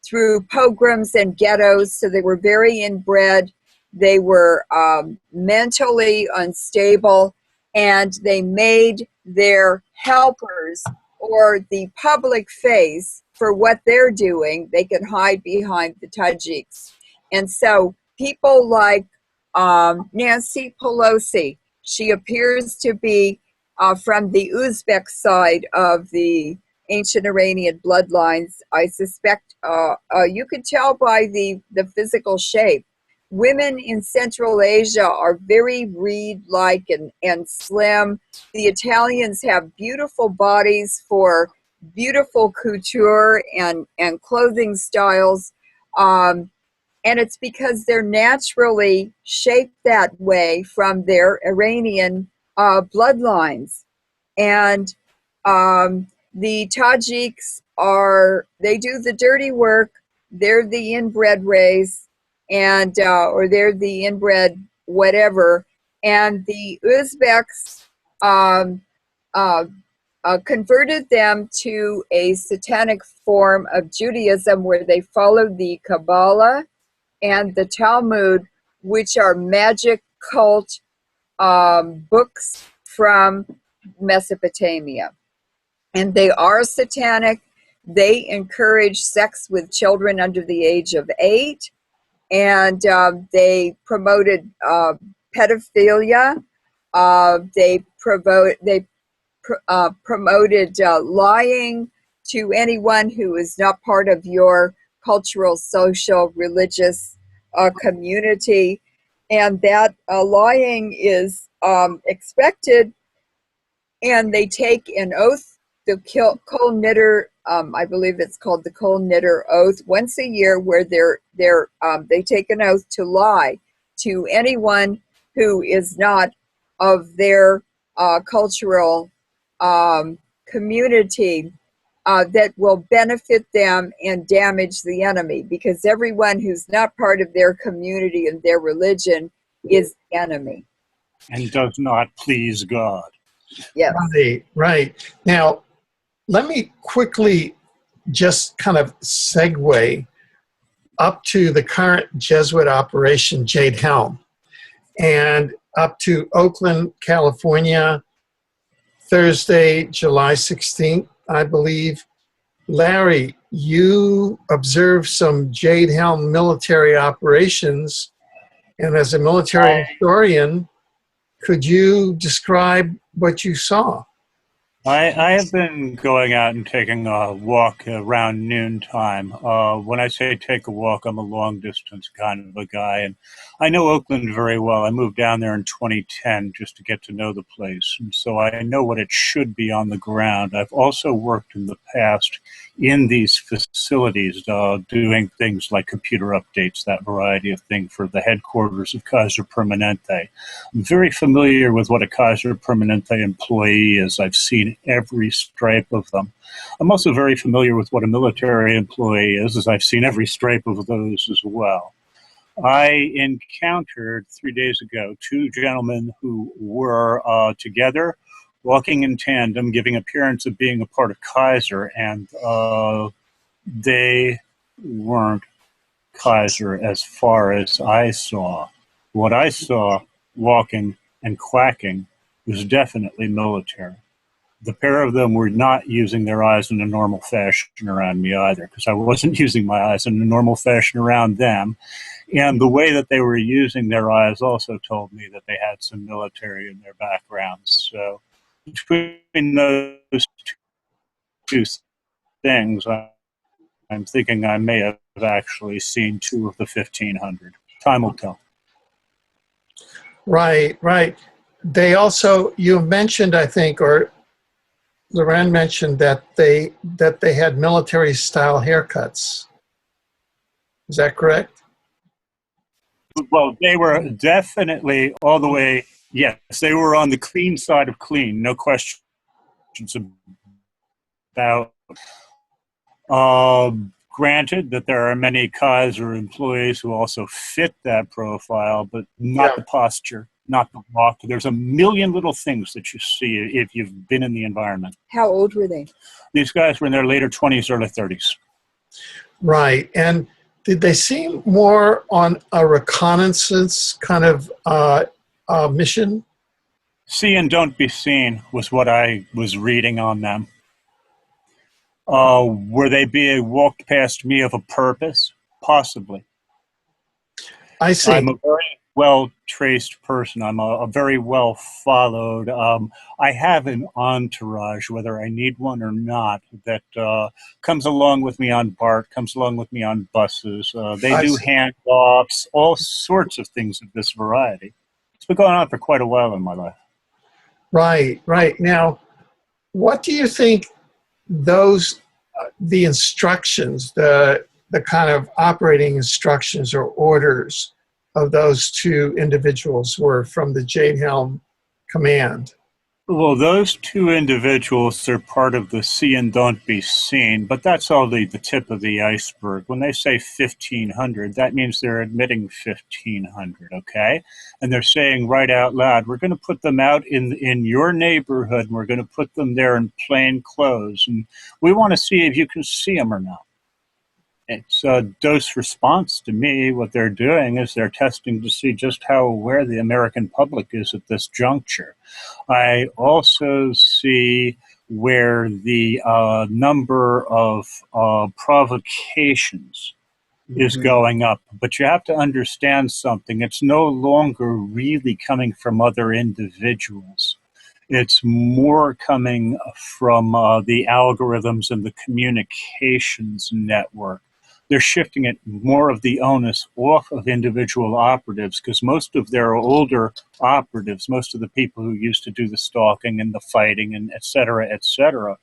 through pogroms and ghettos, so they were very inbred. They were mentally unstable, and they made their helpers or the public face for what they're doing. They could hide behind the Tajiks. And so people like Nancy Pelosi, she appears to be from the Uzbek side of the ancient Iranian bloodlines. I suspect you could tell by the physical shape. Women in Central Asia are very reed-like and slim. The Italians have beautiful bodies for beautiful couture and clothing styles. And it's because they're naturally shaped that way from their Iranian bloodlines. And the Tajiks they do the dirty work. They're the inbred race, and or they're the inbred whatever. And the Uzbeks converted them to a satanic form of Judaism where they followed the Kabbalah and the Talmud, which are magic cult books from Mesopotamia. And they are satanic. They encourage sex with children under the age of 8. And they promoted pedophilia. They promoted lying to anyone who is not part of your cultural, social, religious community. And that lying is expected. And they take an oath, the Kol Nidder, I believe it's called the Kol Nidder Oath, once a year, where they take an oath to lie to anyone who is not of their cultural community that will benefit them and damage the enemy, because everyone who's not part of their community and their religion is the enemy. And does not please God. Yes. Right. Now, let me quickly just kind of segue up to the current Jesuit operation, Jade Helm, and up to Oakland, California, Thursday, July 16th, I believe. Larry, you observed some Jade Helm military operations, and as a military historian, could you describe what you saw? I have been going out and taking a walk around noontime. When I say take a walk, I'm a long distance kind of a guy, and I know Oakland very well. I moved down there in 2010 just to get to know the place, and so I know what it should be on the ground. I've also worked in the past in these facilities doing things like computer updates, that variety of thing for the headquarters of Kaiser Permanente. I'm very familiar with what a Kaiser Permanente employee is. I've seen every stripe of them. I'm also very familiar with what a military employee is, as I've seen every stripe of those as well. I encountered 3 days ago 2 gentlemen who were together, walking in tandem, giving appearance of being a part of Kaiser, and they weren't Kaiser as far as I saw. What I saw walking and quacking was definitely military. The pair of them were not using their eyes in a normal fashion around me either, because I wasn't using my eyes in a normal fashion around them. And the way that they were using their eyes also told me that they had some military in their backgrounds. So between those two things, I'm thinking I may have actually seen 2 of the 1,500. Time will tell. Right. They also, you mentioned, I think, or Leuren mentioned that they had military style haircuts. Is that correct? Well, they were definitely all the way, yes, they were on the clean side of clean, no questions about. Granted that there are many Kaiser employees who also fit that profile, but not the posture, not the walk. There's a million little things that you see if you've been in the environment. How old were they? These guys were in their later 20s, early 30s. Right. And did they seem more on a reconnaissance kind of mission? See and don't be seen was what I was reading on them. Were they being walked past me of a purpose? Possibly. I I'm see. a very well traced person. I'm a very well followed. I have an entourage, whether I need one or not, that comes along with me on BART, comes along with me on buses. They I do see. handoffs, all sorts of things of this variety. It's been going on for quite a while in my life. Right, right. Now, what do you think those, the instructions, the kind of operating instructions or orders of those two individuals were from the Jade Helm command? Well, those two individuals are part of the see and don't be seen, but that's only the tip of the iceberg. When they say 1,500, that means they're admitting 1,500, okay? And they're saying right out loud, we're going to put them out in your neighborhood, and we're going to put them there in plain clothes, and we want to see if you can see them or not. It's a dose response to me. What they're doing is they're testing to see just how aware the American public is at this juncture. I also see where the number of provocations is going up. But you have to understand something. It's no longer really coming from other individuals. It's more coming from the algorithms and the communications network. They're shifting it more of the onus off of individual operatives because most of their older operatives, most of the people who used to do the stalking and the fighting and et cetera,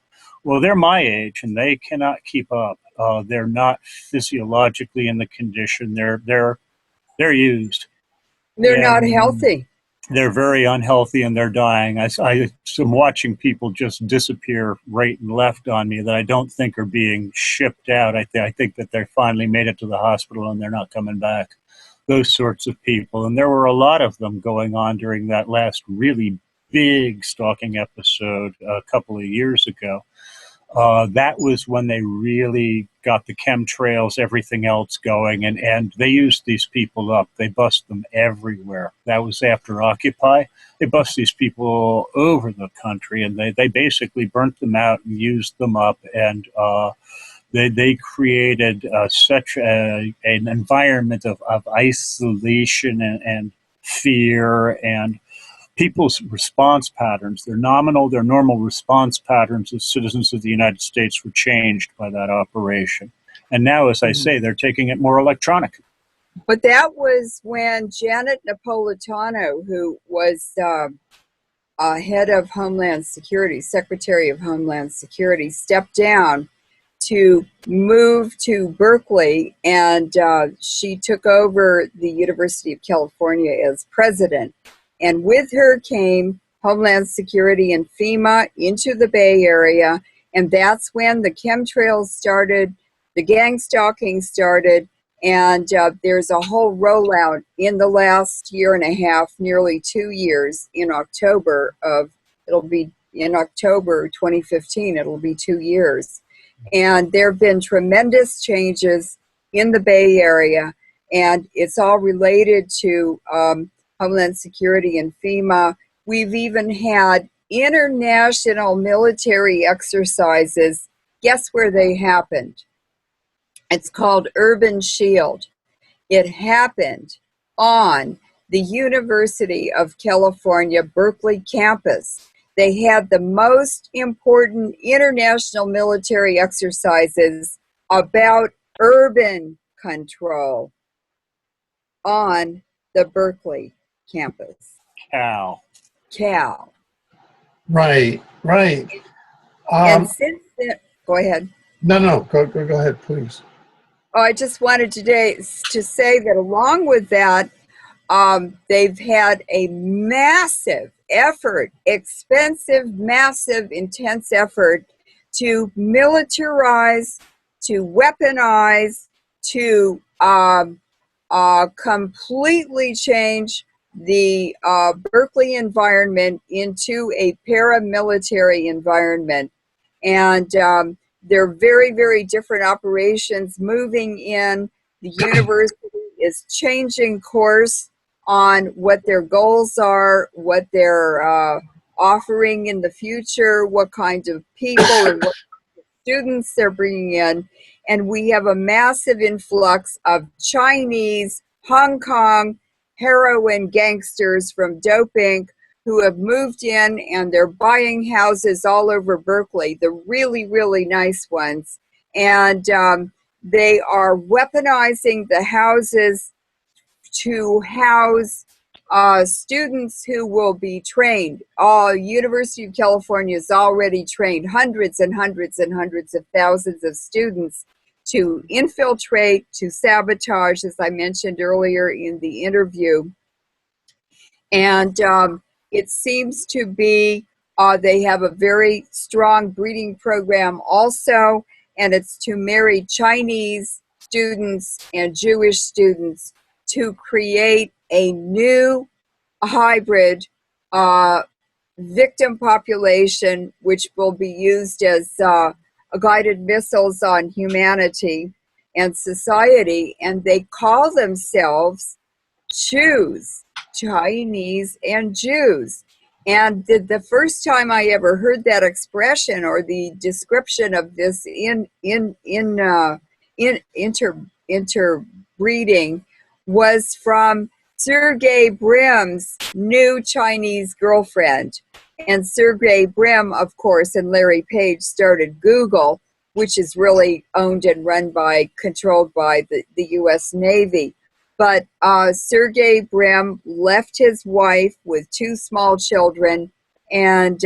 well, they're my age and they cannot keep up. They're not physiologically in the condition. They're used. They're not And healthy. they're very unhealthy and they're dying. I'm watching people just disappear right and left on me that I don't think are being shipped out. I think that they finally made it to the hospital and they're not coming back. Those sorts of people. And there were a lot of them going on during that last really big stalking episode a couple of years ago. That was when they really got the chemtrails, everything else going, and they used these people up. They bust them everywhere. That was after Occupy. They bust these people all over the country, and they basically burnt them out and used them up, and they created such an environment of isolation and fear and people's response patterns, their normal response patterns as citizens of the United States were changed by that operation. And now, as I say, they're taking it more electronic. But that was when Janet Napolitano, who was head of Homeland Security, Secretary of Homeland Security, stepped down to move to Berkeley, and she took over the University of California as president. And with her came Homeland Security and FEMA into the Bay Area, and that's when the chemtrails started, the gang stalking started, and there's a whole rollout in the last year and a half, nearly 2 years, in October 2015, it'll be 2 years. And there have been tremendous changes in the Bay Area, and it's all related to Homeland Security and FEMA. We've even had international military exercises. Guess where they happened? It's called Urban Shield. It happened on the University of California, Berkeley campus. They had the most important international military exercises about urban control on the Berkeley campus. Cal. Right, right. And since then, go ahead. No, go ahead, please. Oh, I just wanted today to say that along with that, they've had a massive effort, expensive, massive, intense effort to militarize, to weaponize, to completely change the Berkeley environment into a paramilitary environment. And they're very, very different operations moving in. The university is changing course on what their goals are, what they're offering in the future, what kind of people and what students they're bringing in. And we have a massive influx of Chinese Hong Kong heroin gangsters from Dope Inc. who have moved in and they're buying houses all over Berkeley, the really, really nice ones. And they are weaponizing the houses to house students who will be trained. University of California has already trained hundreds and hundreds and hundreds of thousands of students to infiltrate, to sabotage, as I mentioned earlier in the interview. And it seems to be they have a very strong breeding program also, and it's to marry Chinese students and Jewish students to create a new hybrid victim population, which will be used as guided missiles on humanity and society. And they call themselves Jews, Chinese and Jews. And the first time I ever heard that expression or the description of this interbreeding was from Sergey Brim's new Chinese girlfriend. And Sergey Brin, of course, and Larry Page started Google, which is really owned and run by, controlled by the U.S. Navy. But Sergey Brin left his wife with 2 small children, and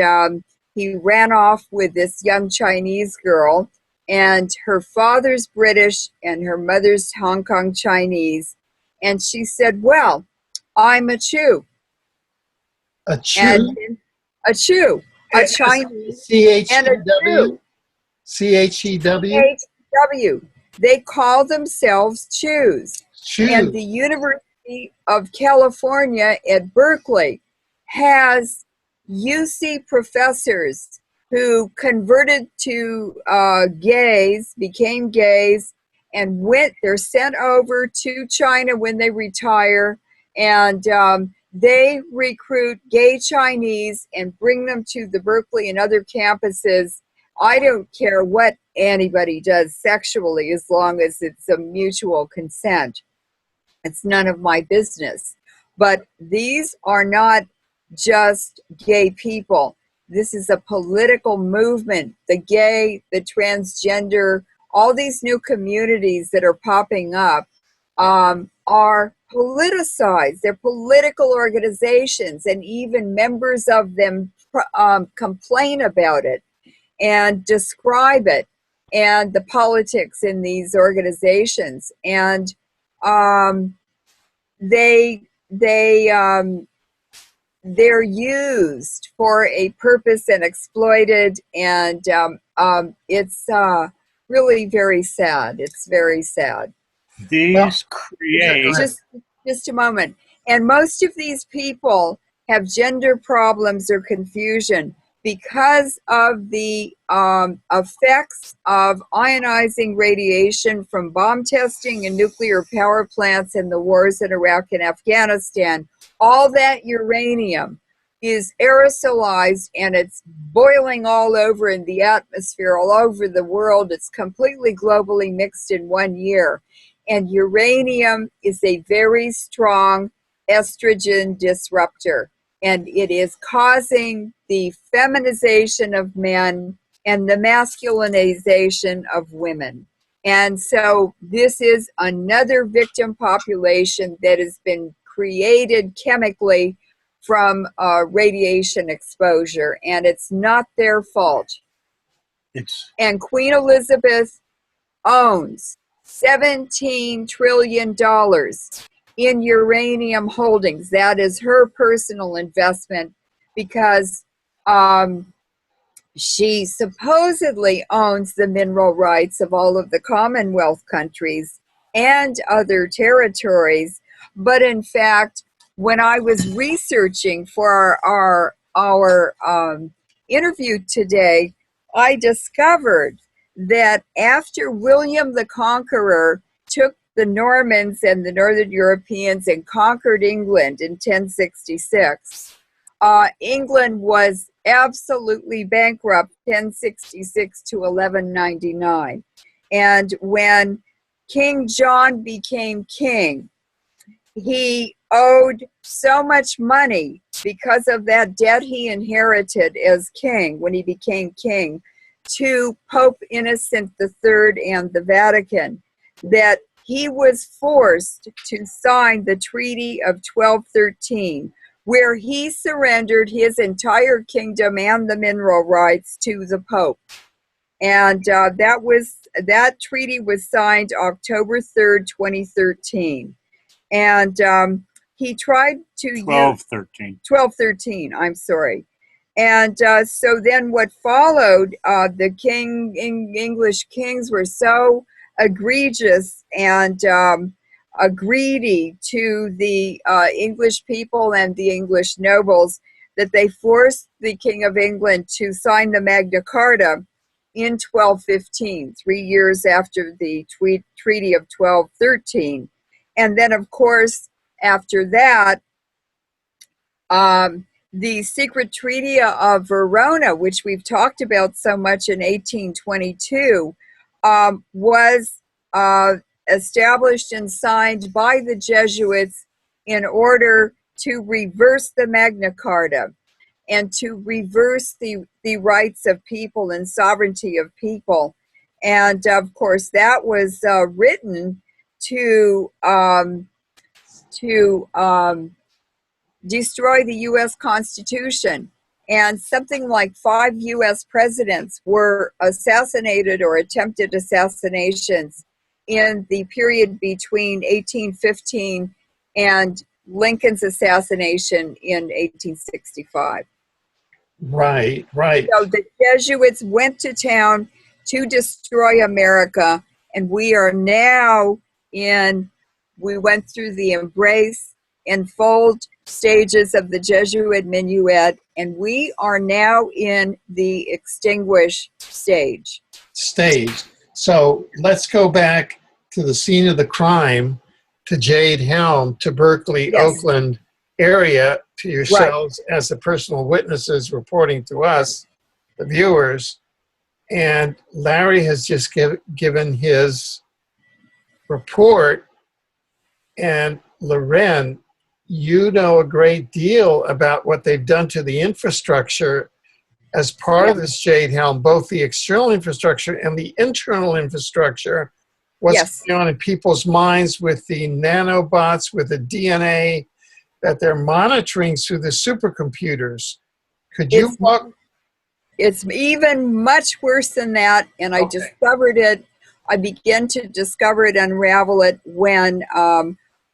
he ran off with this young Chinese girl, and her father's British and her mother's Hong Kong Chinese. And she said, well, I'm a Chew. A Chew? And a Chew, a Chinese, and a Chew. C-H-E-W? C-H-E-W. They call themselves Chews. Chew. And the University of California at Berkeley has UC professors who converted to gays, became gays, and they're sent over to China when they retire, and they recruit gay Chinese and bring them to the Berkeley and other campuses. I don't care what anybody does sexually as long as it's a mutual consent. It's none of my business. But these are not just gay people. This is a political movement. The gay, the transgender, all these new communities that are popping up are politicized. They're political organizations, and even members of them complain about it and describe it and the politics in these organizations. And they're used for a purpose and exploited, and it's really very sad. It's very sad. These create... Just a moment. And most of these people have gender problems or confusion because of the effects of ionizing radiation from bomb testing and nuclear power plants and the wars in Iraq and Afghanistan. All that uranium is aerosolized and it's boiling all over in the atmosphere, all over the world. It's completely globally mixed in 1 year. And uranium is a very strong estrogen disruptor. And it is causing the feminization of men and the masculinization of women. And so this is another victim population that has been created chemically from radiation exposure, and it's not their fault. And Queen Elizabeth owns $17 trillion in uranium holdings. That is her personal investment because she supposedly owns the mineral rights of all of the Commonwealth countries and other territories. But in fact, when I was researching for our interview today, I discovered that after William the Conqueror took the Normans and the Northern Europeans and conquered England in 1066, England was absolutely bankrupt 1066 to 1199. And when King John became king, he owed so much money because of that debt he inherited as king when he became king to Pope Innocent III and the Vatican, that he was forced to sign the Treaty of 1213, where he surrendered his entire kingdom and the mineral rights to the Pope. And that treaty was signed October 3rd, 2013. And he tried to 1213, I'm sorry. And so then what followed, the English kings were so egregious and greedy to the English people and the English nobles that they forced the King of England to sign the Magna Carta in 1215, 3 years after the Treaty of 1213. And then, of course, after that, the secret Treaty of Verona, which we've talked about so much in 1822, was established and signed by the Jesuits in order to reverse the Magna Carta and to reverse the rights of people and sovereignty of people. And of course, that was written to destroy the U.S. Constitution. And something like 5 U.S. presidents were assassinated or attempted assassinations in the period between 1815 and Lincoln's assassination in 1865. Right, right. So the Jesuits went to town to destroy America, and we are now we went through the embrace and fold stages of the Jesuit minuet, and we are now in the extinguish stage. So let's go back to the scene of the crime, to Jade Helm, to Berkeley, Yes. Oakland area, to yourselves as the personal witnesses reporting to us, the viewers. And Larry has just given his report. And Leuren, you know a great deal about what they've done to the infrastructure as part of this Jade Helm, both the external infrastructure and the internal infrastructure. What's going on in people's minds with the nanobots, with the DNA that they're monitoring through the supercomputers. Could you walk? It's even much worse than that, and I discovered it. I began to discover it, unravel it, when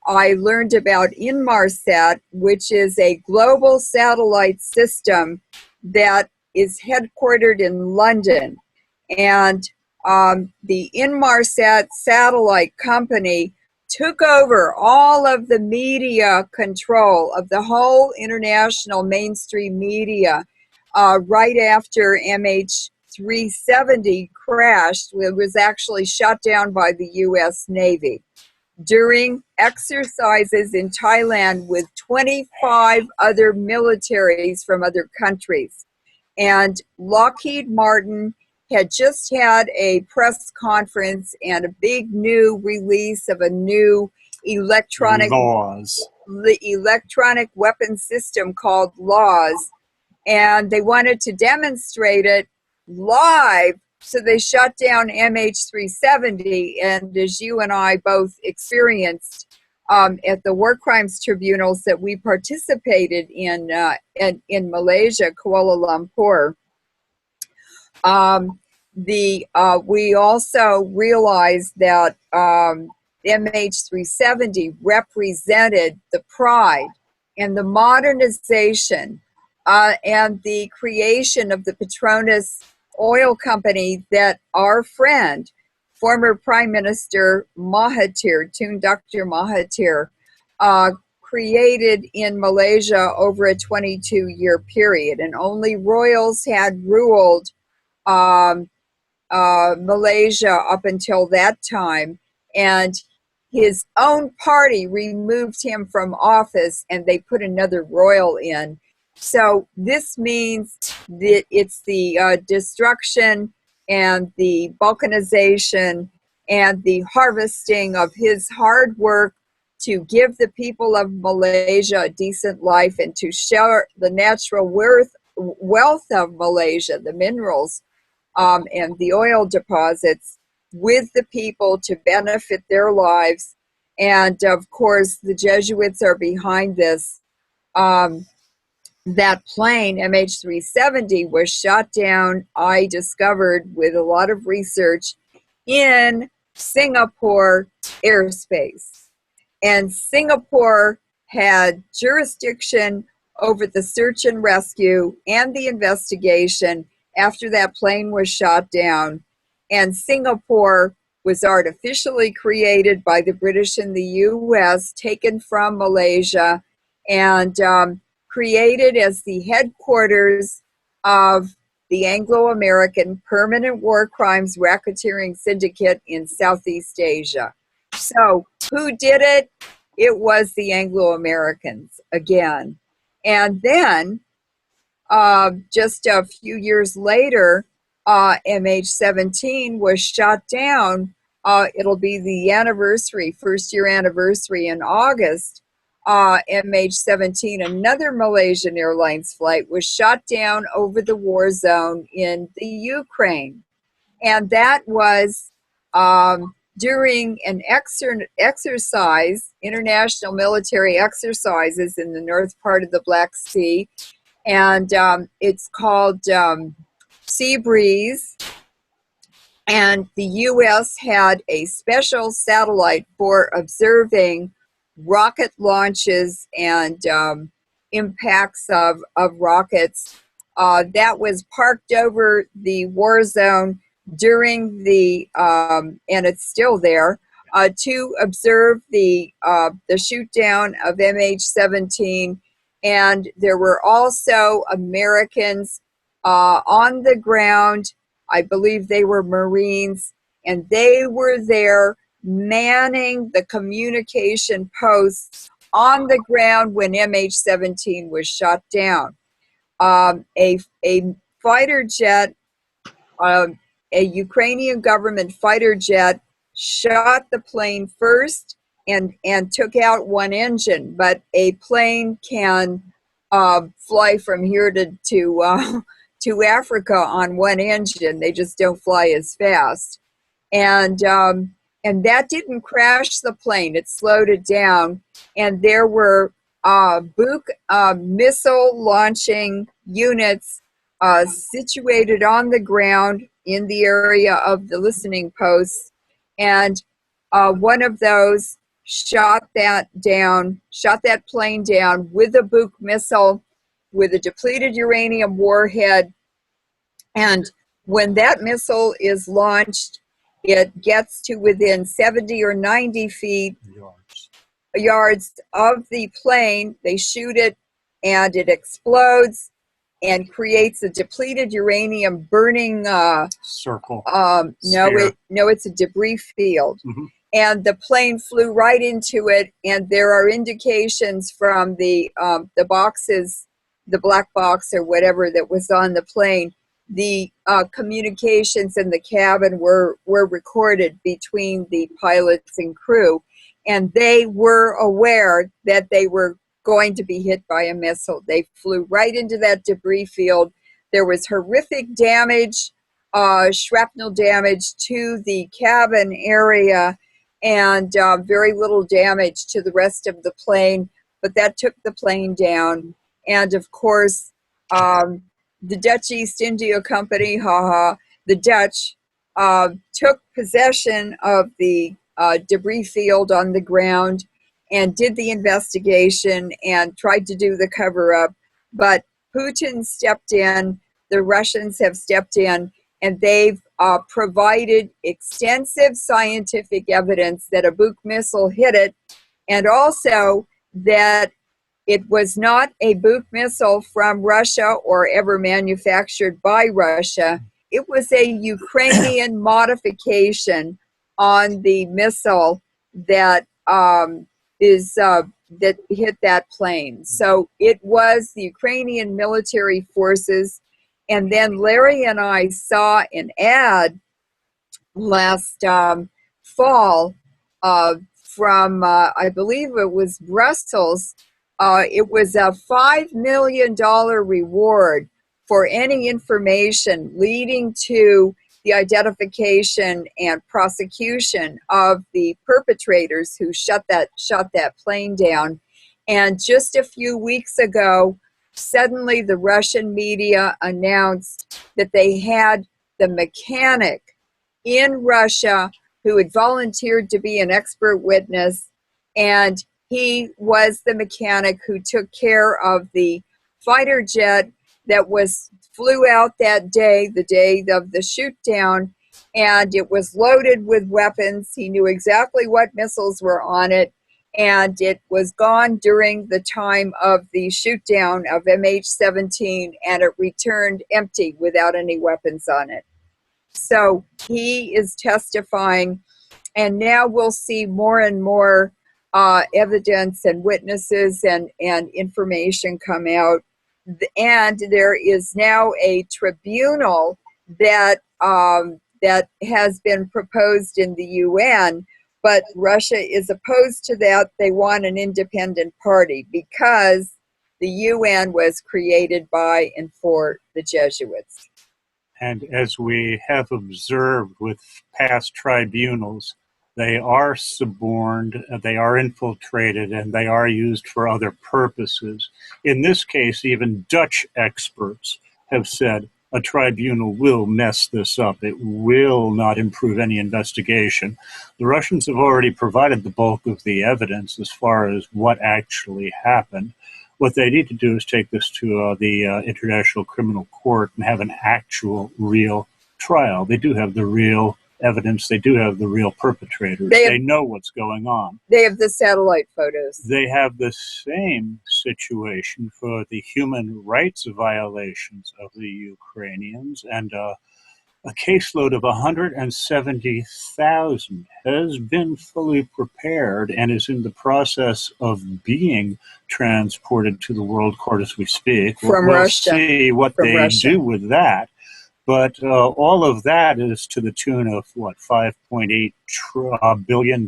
I learned about Inmarsat, which is a global satellite system that is headquartered in London. And the Inmarsat satellite company took over all of the media control of the whole international mainstream media right after MH370 crashed. It was actually shot down by the U.S. Navy during exercises in Thailand with 25 other militaries from other countries. And Lockheed Martin had just had a press conference and a big new release of a new electronic weapon system called LAWS, and they wanted to demonstrate it live, so they shut down MH370. And as you and I both experienced at the war crimes tribunals that we participated in Malaysia, Kuala Lumpur, we also realized that MH370 represented the pride and the modernization and the creation of the Petronas oil company that our friend, former Prime Minister Mahathir, Tun Dr. Mahathir, created in Malaysia over a 22-year period. And only royals had ruled Malaysia up until that time, and his own party removed him from office and they put another royal in. So this means that it's the destruction and the balkanization and the harvesting of his hard work to give the people of Malaysia a decent life and to share the natural wealth of Malaysia, the minerals and the oil deposits, with the people to benefit their lives. And of course, the Jesuits are behind this. That plane, MH370, was shot down, I discovered with a lot of research, in Singapore airspace. And Singapore had jurisdiction over the search and rescue and the investigation after that plane was shot down. And Singapore was artificially created by the British and the US, taken from Malaysia, and created as the headquarters of the Anglo-American Permanent War Crimes Racketeering Syndicate in Southeast Asia. So who did it? It was the Anglo-Americans again. And then just a few years later, MH17 was shot down. It'll be the anniversary, first year anniversary in August. MH17, another Malaysian Airlines flight, was shot down over the war zone in the Ukraine. And that was during an exercise, international military exercises in the north part of the Black Sea. And it's called Sea Breeze. And the U.S. had a special satellite for observing rocket launches and impacts of rockets. That was parked over the war zone during the, and it's still there, to observe the shoot down of MH17. And there were also Americans on the ground. I believe they were Marines, and they were there manning the communication posts on the ground when MH17 was shot down. A fighter jet, a Ukrainian government fighter jet, shot the plane first and took out one engine. But a plane can fly from here to Africa on one engine. They just don't fly as fast. And that didn't crash the plane. It slowed it down. And there were Buk missile launching units situated on the ground in the area of the listening posts. And one of those shot that plane down with a Buk missile with a depleted uranium warhead. And when that missile is launched, it gets to within 70 or 90 feet yards of the plane. They shoot it and it explodes and creates a depleted uranium burning circle. No, it's a debris field. Mm-hmm. And the plane flew right into it, and there are indications from the boxes, the black box or whatever that was on the plane. The communications in the cabin were recorded between the pilots and crew, and they were aware that they were going to be hit by a missile. They flew right into that debris field. There was horrific damage, shrapnel damage to the cabin area, and very little damage to the rest of the plane, but that took the plane down. And of course, the Dutch East India Company, the Dutch, took possession of the debris field on the ground and did the investigation and tried to do the cover-up. But Putin stepped in, the Russians have stepped in, and they've provided extensive scientific evidence that a Buk missile hit it, and also that it was not a Buk missile from Russia or ever manufactured by Russia. It was a Ukrainian modification on the missile that that hit that plane. So it was the Ukrainian military forces. And then Larry and I saw an ad last fall from, I believe it was Brussels. It was a $5 million reward for any information leading to the identification and prosecution of the perpetrators who shot that plane down. And just a few weeks ago, suddenly the Russian media announced that they had the mechanic in Russia who had volunteered to be an expert witness, and he was the mechanic who took care of the fighter jet that flew out that day, the day of the shoot down, and it was loaded with weapons. He knew exactly what missiles were on it, and it was gone during the time of the shoot down of MH17, and it returned empty without any weapons on it. So he is testifying, and now we'll see more and more evidence and witnesses and information come out. And there is now a tribunal that that has been proposed in the UN, but Russia is opposed to that. They want an independent party because the UN was created by and for the Jesuits. And as we have observed with past tribunals, they are suborned, they are infiltrated, and they are used for other purposes. In this case, even Dutch experts have said a tribunal will mess this up. It will not improve any investigation. The Russians have already provided the bulk of the evidence as far as what actually happened. What they need to do is take this to the International Criminal Court and have an actual, real trial. They do have the real evidence. They do have the real perpetrators. They know what's going on. They have the satellite photos. They have the same situation for the human rights violations of the Ukrainians, and a caseload of 170,000 has been fully prepared and is in the process of being transported to the World Court as we speak. From we'll Russia. See what From they Russia. do with that. But all of that is to the tune of, what, $5.8 billion,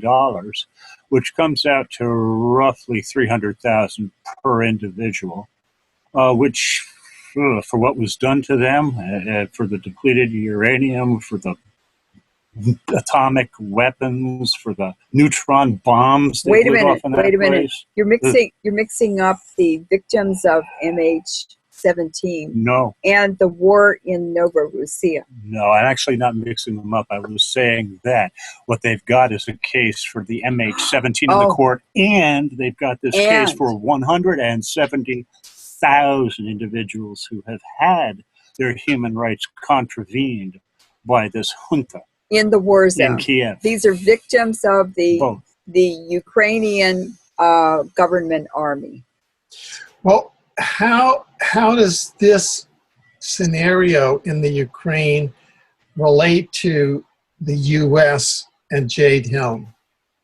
which comes out to roughly $300,000 per individual, which for what was done to them, for the depleted uranium, for the atomic weapons, for the neutron bombs. Wait a minute. You're mixing up the victims of MH17 No. and the war in Novorossiya. No, I'm actually not mixing them up. I was saying that what they've got is a case for the MH17 in the court, and they've got this case for 170,000 individuals who have had their human rights contravened by this junta. In the war zone. In Kiev. These are victims of the Both. Ukrainian government army. Well, how does this scenario in the Ukraine relate to the U.S. and Jade Helm?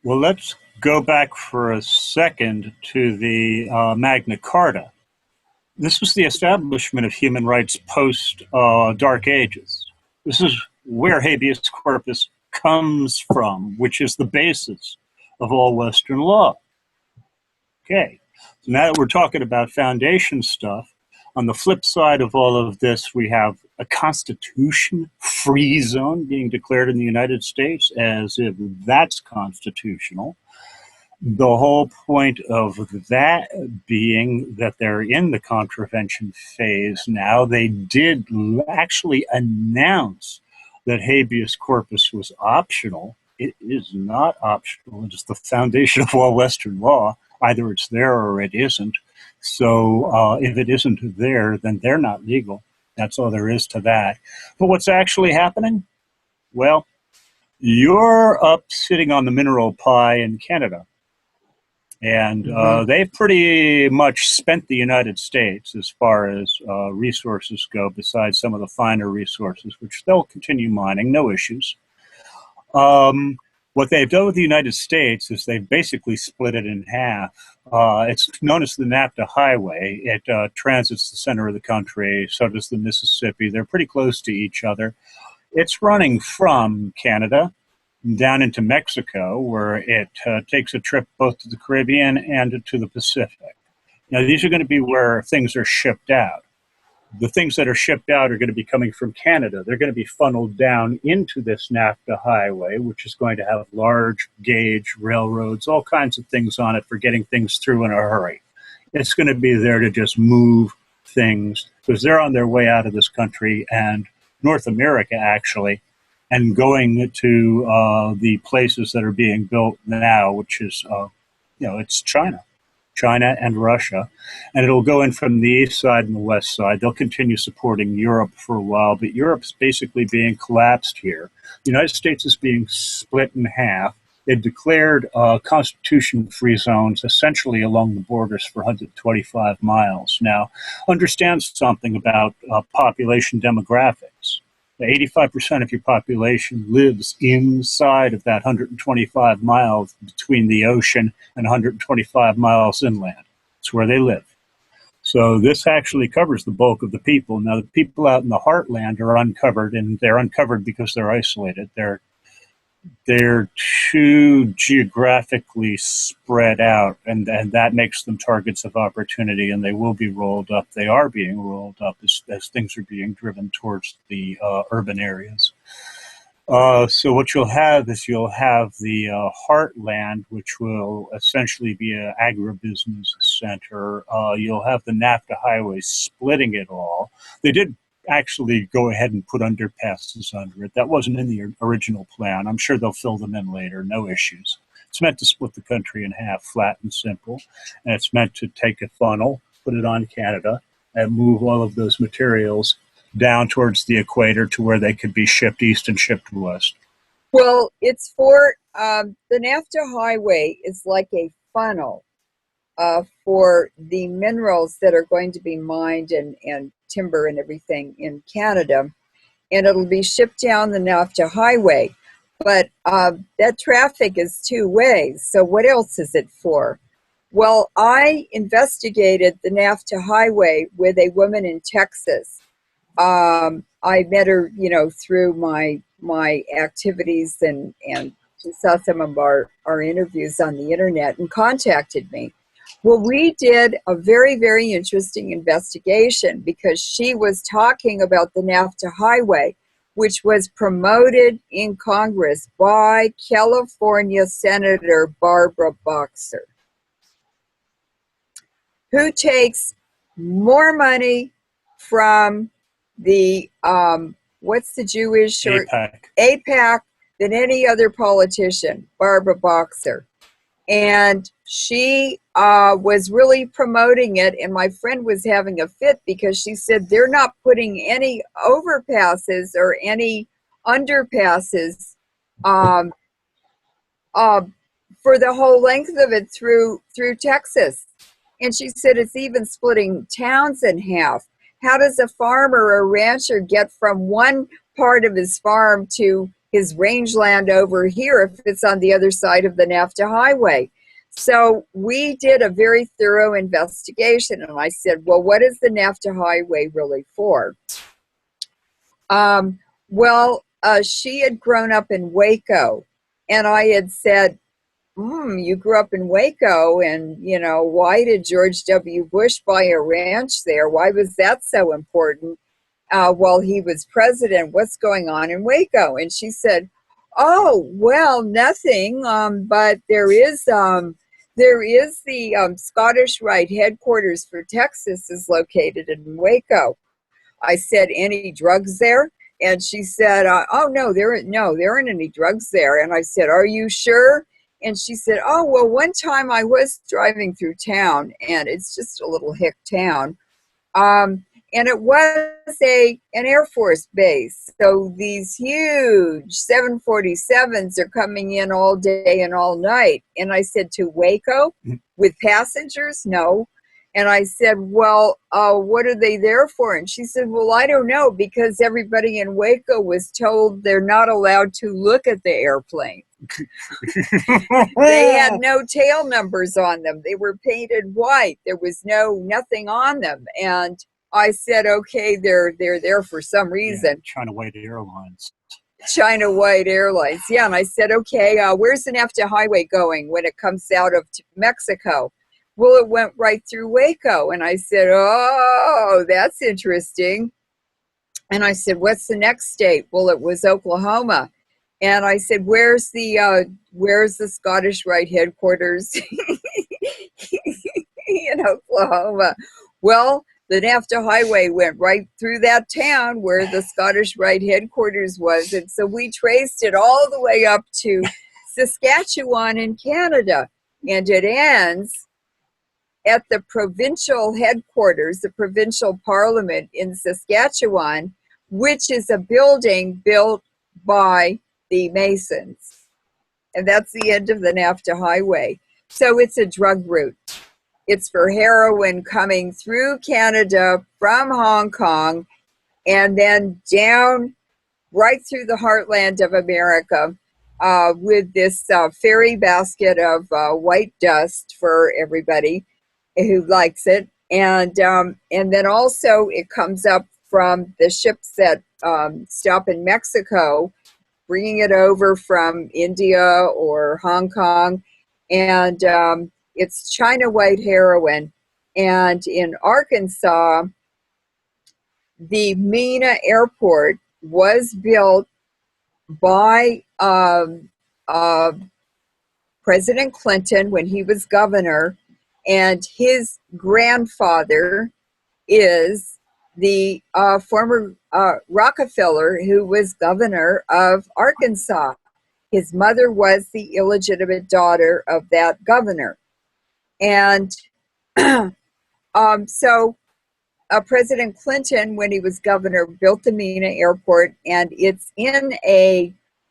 Well, let's go back for a second to the Magna Carta. This was the establishment of human rights post Dark Ages. This is where habeas corpus comes from, which is the basis of all Western law. Okay, so now that we're talking about foundation stuff, on the flip side of all of this, we have a constitution-free zone being declared in the United States as if that's constitutional. The whole point of that being that they're in the contravention phase now. They did actually announce that habeas corpus was optional. It is not optional. It is the foundation of all Western law. Either it's there or it isn't. So if it isn't there, then they're not legal. That's all there is to that. But what's actually happening? Well, you're up sitting on the mineral pie in Canada. And they've pretty much spent the United States as far as resources go, besides some of the finer resources, which they'll continue mining, no issues. What they've done with the United States is they've basically split it in half. It's known as the NAFTA highway. It transits the center of the country, so does the Mississippi. They're pretty close to each other. It's running from Canada down into Mexico, where it takes a trip both to the Caribbean and to the Pacific. Now, these are going to be where things are shipped out. The things that are shipped out are going to be coming from Canada. They're going to be funneled down into this NAFTA highway, which is going to have large gauge railroads, all kinds of things on it for getting things through in a hurry. It's going to be there to just move things because they're on their way out of this country and North America, actually, and going to the places that are being built now, which is, it's China and Russia, and it'll go in from the east side and the west side. They'll continue supporting Europe for a while, but Europe's basically being collapsed here. The United States is being split in half. They've declared constitution-free zones essentially along the borders for 125 miles. Now, understand something about population demographics. 85% of your population lives inside of that 125 miles between the ocean and 125 miles inland. It's where they live. So this actually covers the bulk of the people. Now, the people out in the heartland are uncovered, and they're uncovered because they're isolated. They're too geographically spread out, and that makes them targets of opportunity, and they will be rolled up. They are being rolled up as things are being driven towards the urban areas. So what you'll have is the heartland, which will essentially be an agribusiness center. You'll have the NAFTA highway splitting it all. They did actually go ahead and put underpasses under it. That wasn't in the original plan. I'm sure they'll fill them in later, no issues. It's meant to split the country in half, flat and simple, and it's meant to take a funnel, put it on Canada, and move all of those materials down towards the equator to where they could be shipped east and shipped west. Well, it's for the NAFTA highway is like a funnel for the minerals that are going to be mined and timber and everything in Canada, and it'll be shipped down the NAFTA highway. But that traffic is two ways, so what else is it for? Well, I investigated the NAFTA highway with a woman in Texas. I met her, through my activities, and she saw some of our interviews on the internet and contacted me. Well, we did a very, very interesting investigation because she was talking about the NAFTA highway, which was promoted in Congress by California Senator Barbara Boxer, who takes more money from the, what's the Jewish? AIPAC than any other politician, Barbara Boxer. And she was really promoting it, and my friend was having a fit because she said they're not putting any overpasses or any underpasses for the whole length of it through Texas. And she said it's even splitting towns in half. How does a farmer or rancher get from one part of his farm to his rangeland over here if it's on the other side of the NAFTA highway? So we did a very thorough investigation, and I said, well, what is the NAFTA highway really for? She had grown up in Waco, and I had said, you grew up in Waco, and, why did George W. Bush buy a ranch there? Why was that so important while he was president? What's going on in Waco? And she said, oh, well, nothing, but there is the Scottish Rite headquarters for Texas is located in Waco. I said, any drugs there? And she said, oh, no, there aren't any drugs there. And I said, are you sure? And she said, oh, well, one time I was driving through town, and it's just a little hick town, and it was an Air Force base. So these huge 747s are coming in all day and all night. And I said, to Waco with passengers? No. And I said, well, what are they there for? And she said, well, I don't know, because everybody in Waco was told they're not allowed to look at the airplane. They had no tail numbers on them. They were painted white. There was nothing on them. And I said, okay, they're there for some reason. China White Airlines. China White Airlines. Yeah, and I said, okay, where's the NAFTA highway going when it comes out of Mexico? Well, it went right through Waco. And I said, oh, that's interesting. And I said, what's the next state? Well, it was Oklahoma. And I said, where's the Scottish Rite headquarters in Oklahoma? Well, the NAFTA highway went right through that town where the Scottish Rite headquarters was. And so we traced it all the way up to Saskatchewan in Canada. And it ends at the provincial headquarters, the provincial parliament in Saskatchewan, which is a building built by the Masons. And that's the end of the NAFTA highway. So it's a drug route. It's for heroin coming through Canada from Hong Kong and then down right through the heartland of America with this fairy basket of white dust for everybody who likes it. And then also it comes up from the ships that stop in Mexico, bringing it over from India or Hong Kong. And it's China White heroin. And in Arkansas, the Mena Airport was built by President Clinton when he was governor, and his grandfather is the former Rockefeller, who was governor of Arkansas. His mother was the illegitimate daughter of that governor. And so President Clinton, when he was governor, built the Mena Airport, and it's in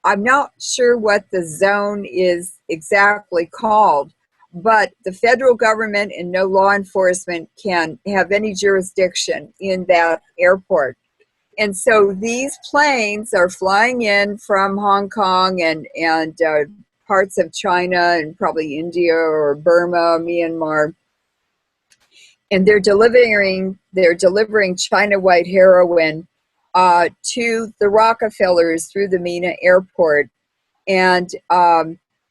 I'm not sure what the zone is exactly called, but the federal government and no law enforcement can have any jurisdiction in that airport. And so these planes are flying in from Hong Kong and parts of China and probably India or Burma, Myanmar. And they're delivering China White heroin to the Rockefellers through the Mena Airport. And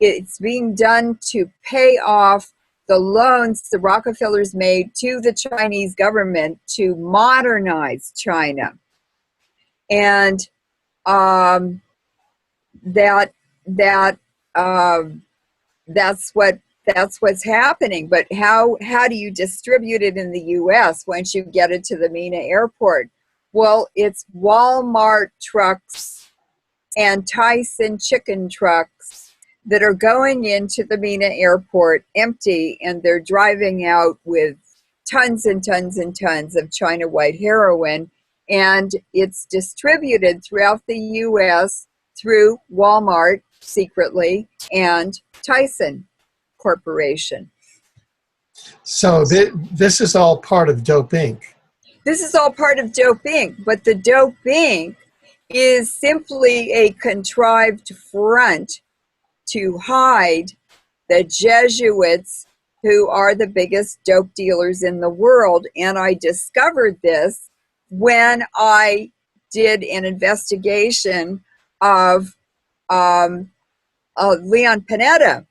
it's being done to pay off the loans the Rockefellers made to the Chinese government to modernize China. And that's what's happening. But how do you distribute it in the U.S. once you get it to the Mena Airport? Well, it's Walmart trucks and Tyson chicken trucks that are going into the Mena Airport empty, and they're driving out with tons and tons and tons of China White heroin, and it's distributed throughout the U.S. through Walmart secretly and Tyson Corporation. So this is all part of Dope Inc. This is all part of Dope Inc., but the Dope Inc. is simply a contrived front to hide the Jesuits, who are the biggest dope dealers in the world. And I discovered this when I did an investigation of Leon Panetta.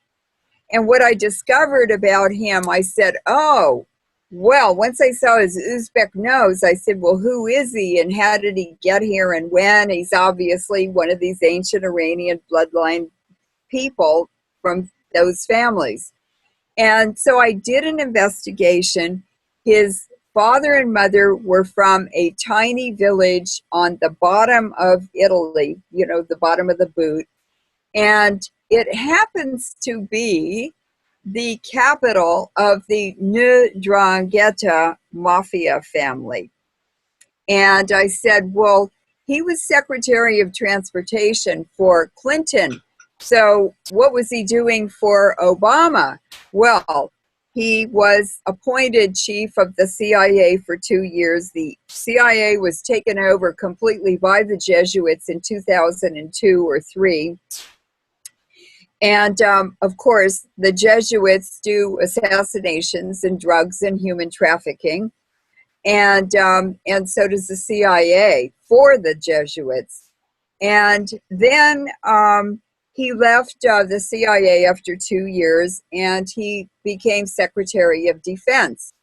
And what I discovered about him, I said, oh, well, once I saw his Uzbek nose, I said, well, who is he and how did he get here and when? He's obviously one of these ancient Iranian bloodline people from those families. And so I did an investigation. His father and mother were from a tiny village on the bottom of Italy, the bottom of the boot. And it happens to be the capital of the 'Ndrangheta Mafia family. And I said, well, he was Secretary of Transportation for Clinton. So what was he doing for Obama? Well, he was appointed chief of the CIA for 2 years. The CIA was taken over completely by the Jesuits in 2002 or 3. And of course, the Jesuits do assassinations and drugs and human trafficking. And so does the CIA for the Jesuits. And then he left the CIA after 2 years, and he became Secretary of Defense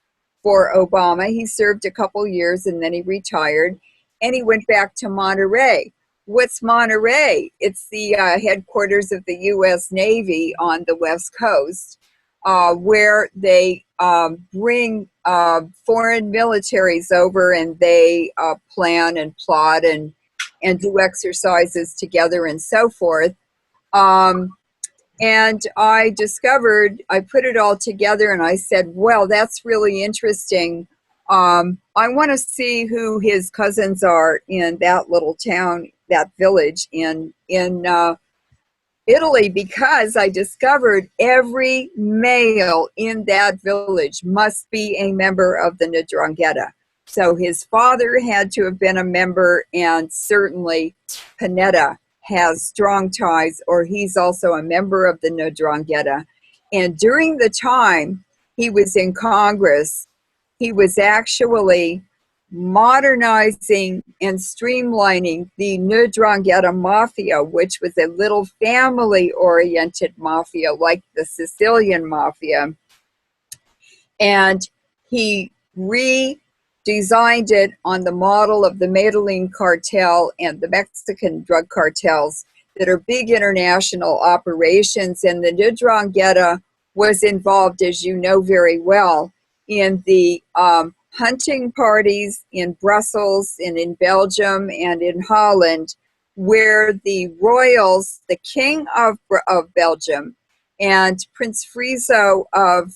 for Obama. He served a couple years and then he retired, and he went back to Monterey. What's Monterey? It's the headquarters of the U.S. Navy on the West Coast, where they bring foreign militaries over, and they plan and plot and do exercises together and so forth. And I put it all together, and I said, well, that's really interesting. I want to see who his cousins are in that little town, that village in Italy, because I discovered every male in that village must be a member of the 'Ndrangheta. So his father had to have been a member, and certainly Panetta has strong ties, or he's also a member of the 'Ndrangheta. And during the time he was in Congress, he was actually modernizing and streamlining the 'Ndrangheta Mafia, which was a little family-oriented mafia like the Sicilian Mafia. And he redesigned it on the model of the Medellin cartel and the Mexican drug cartels that are big international operations. And the 'Ndrangheta was involved, as you know very well, in the hunting parties in Brussels and in Belgium and in Holland, where the royals, the King of Belgium and Prince Friso of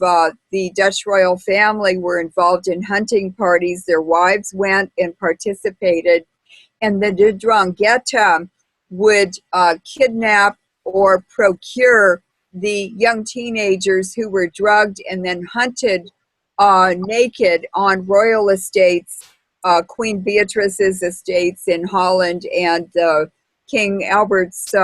the Dutch royal family, were involved in hunting parties. Their wives went and participated, and the 'Ndrangheta would kidnap or procure the young teenagers who were drugged and then hunted naked on royal estates, Queen Beatrice's estates in Holland and King Albert's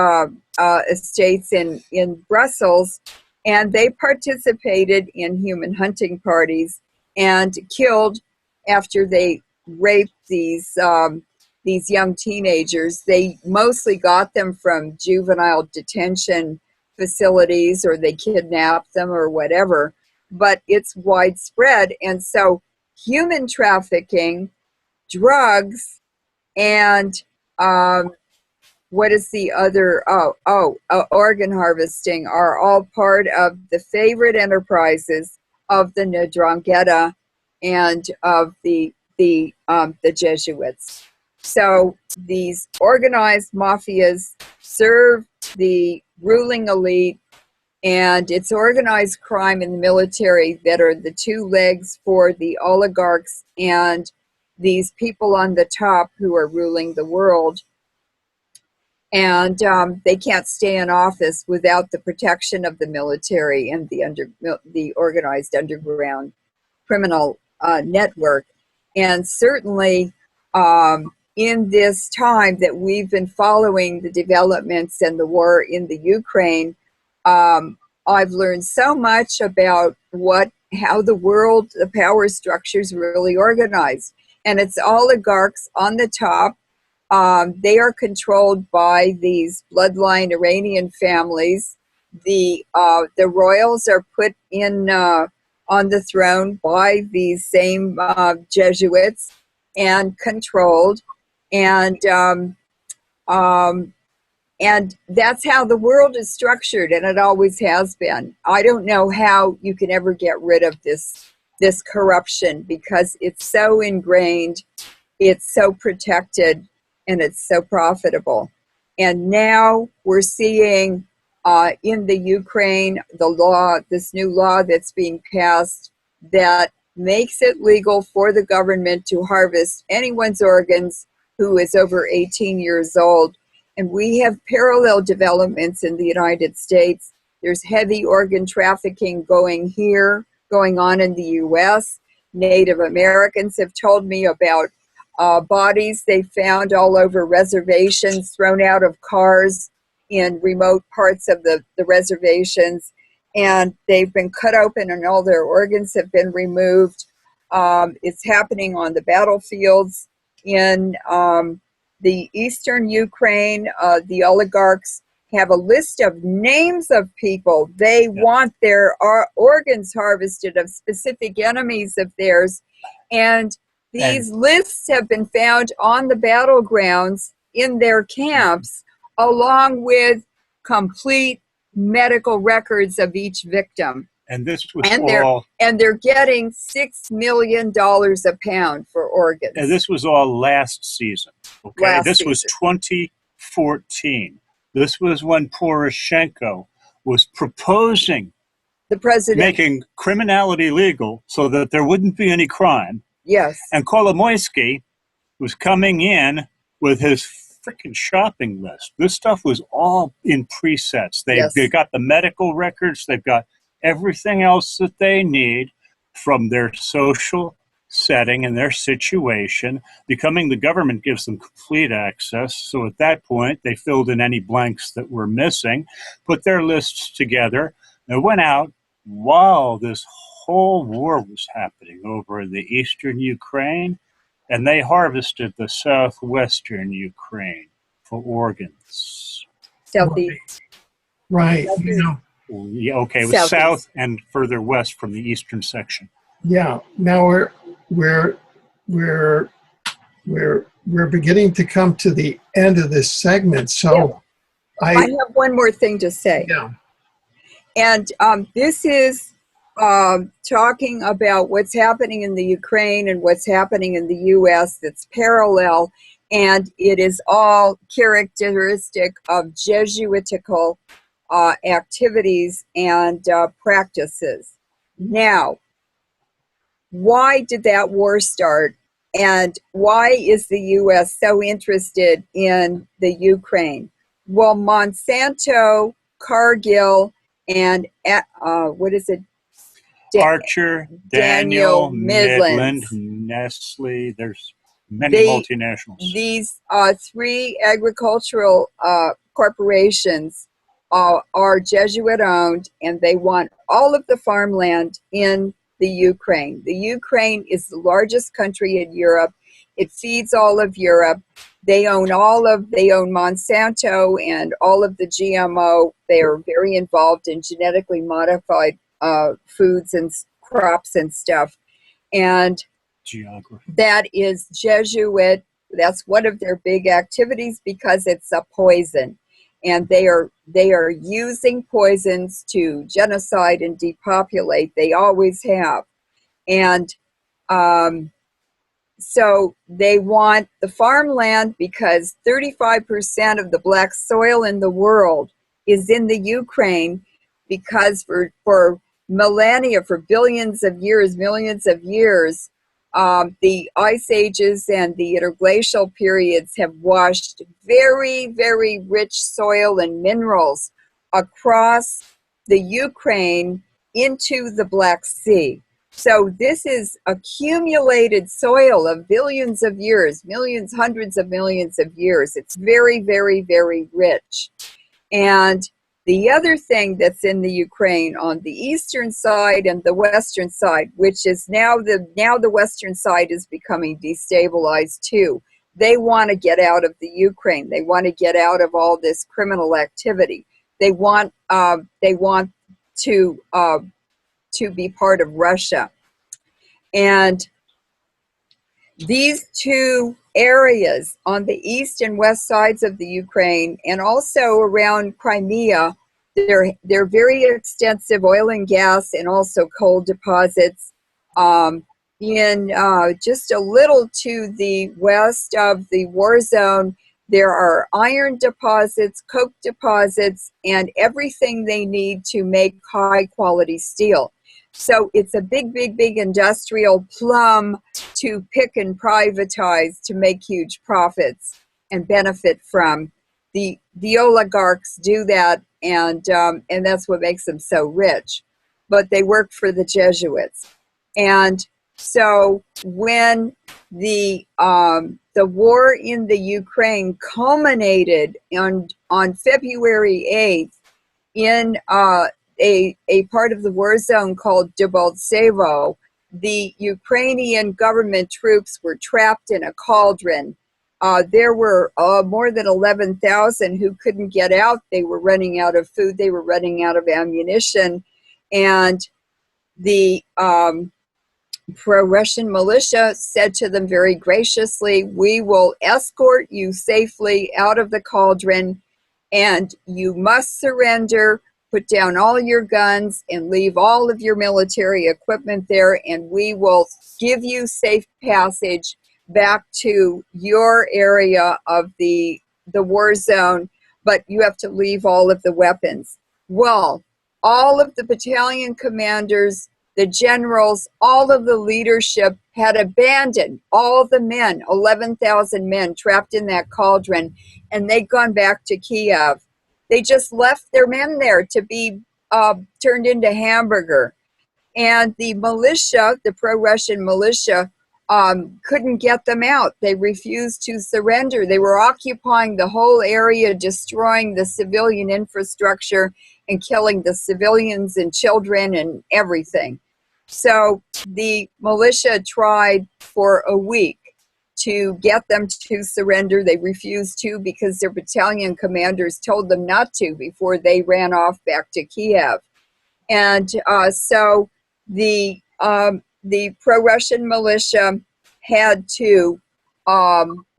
estates in Brussels. And they participated in human hunting parties and killed, after they raped these young teenagers. They mostly got them from juvenile detention facilities, or they kidnapped them or whatever. But it's widespread. And so human trafficking, drugs, and what is the other? Organ harvesting are all part of the favorite enterprises of the 'Ndrangheta and of the Jesuits. So these organized mafias serve the ruling elite, and it's organized crime in the military that are the two legs for the oligarchs and these people on the top who are ruling the world. And they can't stay in office without the protection of the military and the organized underground criminal network. And certainly in this time that we've been following the developments and the war in the Ukraine, I've learned so much about how the world, the power structure is really organized. And it's oligarchs on the top. They are controlled by these bloodline Iranian families. The royals are put in on the throne by these same Jesuits and controlled. And that's how the world is structured, and it always has been. I don't know how you can ever get rid of this corruption, because it's so ingrained, it's so protected, and it's so profitable. And now we're seeing in the Ukraine, this new law that's being passed that makes it legal for the government to harvest anyone's organs who is over 18 years old. And we have parallel developments in the United States. There's heavy organ trafficking going on in the U.S. Native Americans have told me about bodies they found all over reservations, thrown out of cars in remote parts of the reservations. And they've been cut open and all their organs have been removed. It's happening on the battlefields in the eastern Ukraine, the oligarchs have a list of names of people they want their organs harvested of specific enemies of theirs. And these lists have been found on the battlegrounds in their camps, along with complete medical records of each victim. And this was they're getting $6 million a pound for organs. And this was all last season. Okay, this was 2014. This was when Poroshenko was proposing the president making criminality legal so that there wouldn't be any crime. Yes. And Kolomoisky was coming in with his freaking shopping list. This stuff was all in presets. They got the medical records. They've got everything else that they need from their social setting and their situation. Becoming the government gives them complete access. So at that point, they filled in any blanks that were missing, put their lists together, and went out while this whole war was happening over in the eastern Ukraine, and they harvested the southwestern Ukraine for organs. Southeast. Right. Southeast. You know, yeah, okay, it was south and further west from the eastern section. Yeah. Now we're beginning to come to the end of this segment. So I have one more thing to say. Yeah. And this is talking about what's happening in the Ukraine and what's happening in the U.S. that's parallel, and it is all characteristic of Jesuitical activities and practices. Now, why did that war start, and why is the U.S. so interested in the Ukraine? Well, Monsanto, Cargill, and what is it? Archer, Daniel, Midland, Nestle. There's many multinationals. These three agricultural corporations are Jesuit owned, and they want all of the farmland in the Ukraine. The Ukraine is the largest country in Europe. It feeds all of Europe. They own Monsanto and all of the GMO. They are very involved in genetically modified foods and crops and stuff. And geography. That is Jesuit. That's one of their big activities because it's a poison. And they are using poisons to genocide and depopulate. They always have. And so they want the farmland because 35% of the black soil in the world is in the Ukraine, because for millennia, for billions of years, millions of years, the ice ages and the interglacial periods have washed very, very rich soil and minerals across the Ukraine into the Black Sea. So this is accumulated soil of billions of years, millions, hundreds of millions of years. It's very, very, very rich. And the other thing that's in the Ukraine on the eastern side and the western side, which is now the western side is becoming destabilized too. They want to get out of the Ukraine. They want to get out of all this criminal activity. They want to be part of Russia. And these two areas on the east and west sides of the Ukraine, and also around Crimea, they're very extensive oil and gas and also coal deposits. In just a little to the west of the war zone, there are iron deposits, coke deposits, and everything they need to make high quality steel. So it's a big, big, big industrial plum to pick and privatize to make huge profits and benefit from. The oligarchs do that, and that's what makes them so rich. But they work for the Jesuits. And so when the war in the Ukraine culminated on February 8th in a part of the war zone called Debaltsevo, the Ukrainian government troops were trapped in a cauldron. there were more than 11,000 who couldn't get out. They were running out of food. They were running out of ammunition. And the pro-Russian militia said to them very graciously, "We will escort you safely out of the cauldron, and you must surrender. Put down all your guns and leave all of your military equipment there, and we will give you safe passage back to your area of the war zone, but you have to leave all of the weapons." Well, all of the battalion commanders, the generals, all of the leadership had abandoned all the men, 11,000 men trapped in that cauldron, and they'd gone back to Kiev. They just left their men there to be turned into hamburger. And the militia, the pro-Russian militia, couldn't get them out. They refused to surrender. They were occupying the whole area, destroying the civilian infrastructure and killing the civilians and children and everything. So the militia tried for a week to get them to surrender. They refused to because their battalion commanders told them not to before they ran off back to Kiev. And so the pro-Russian militia had to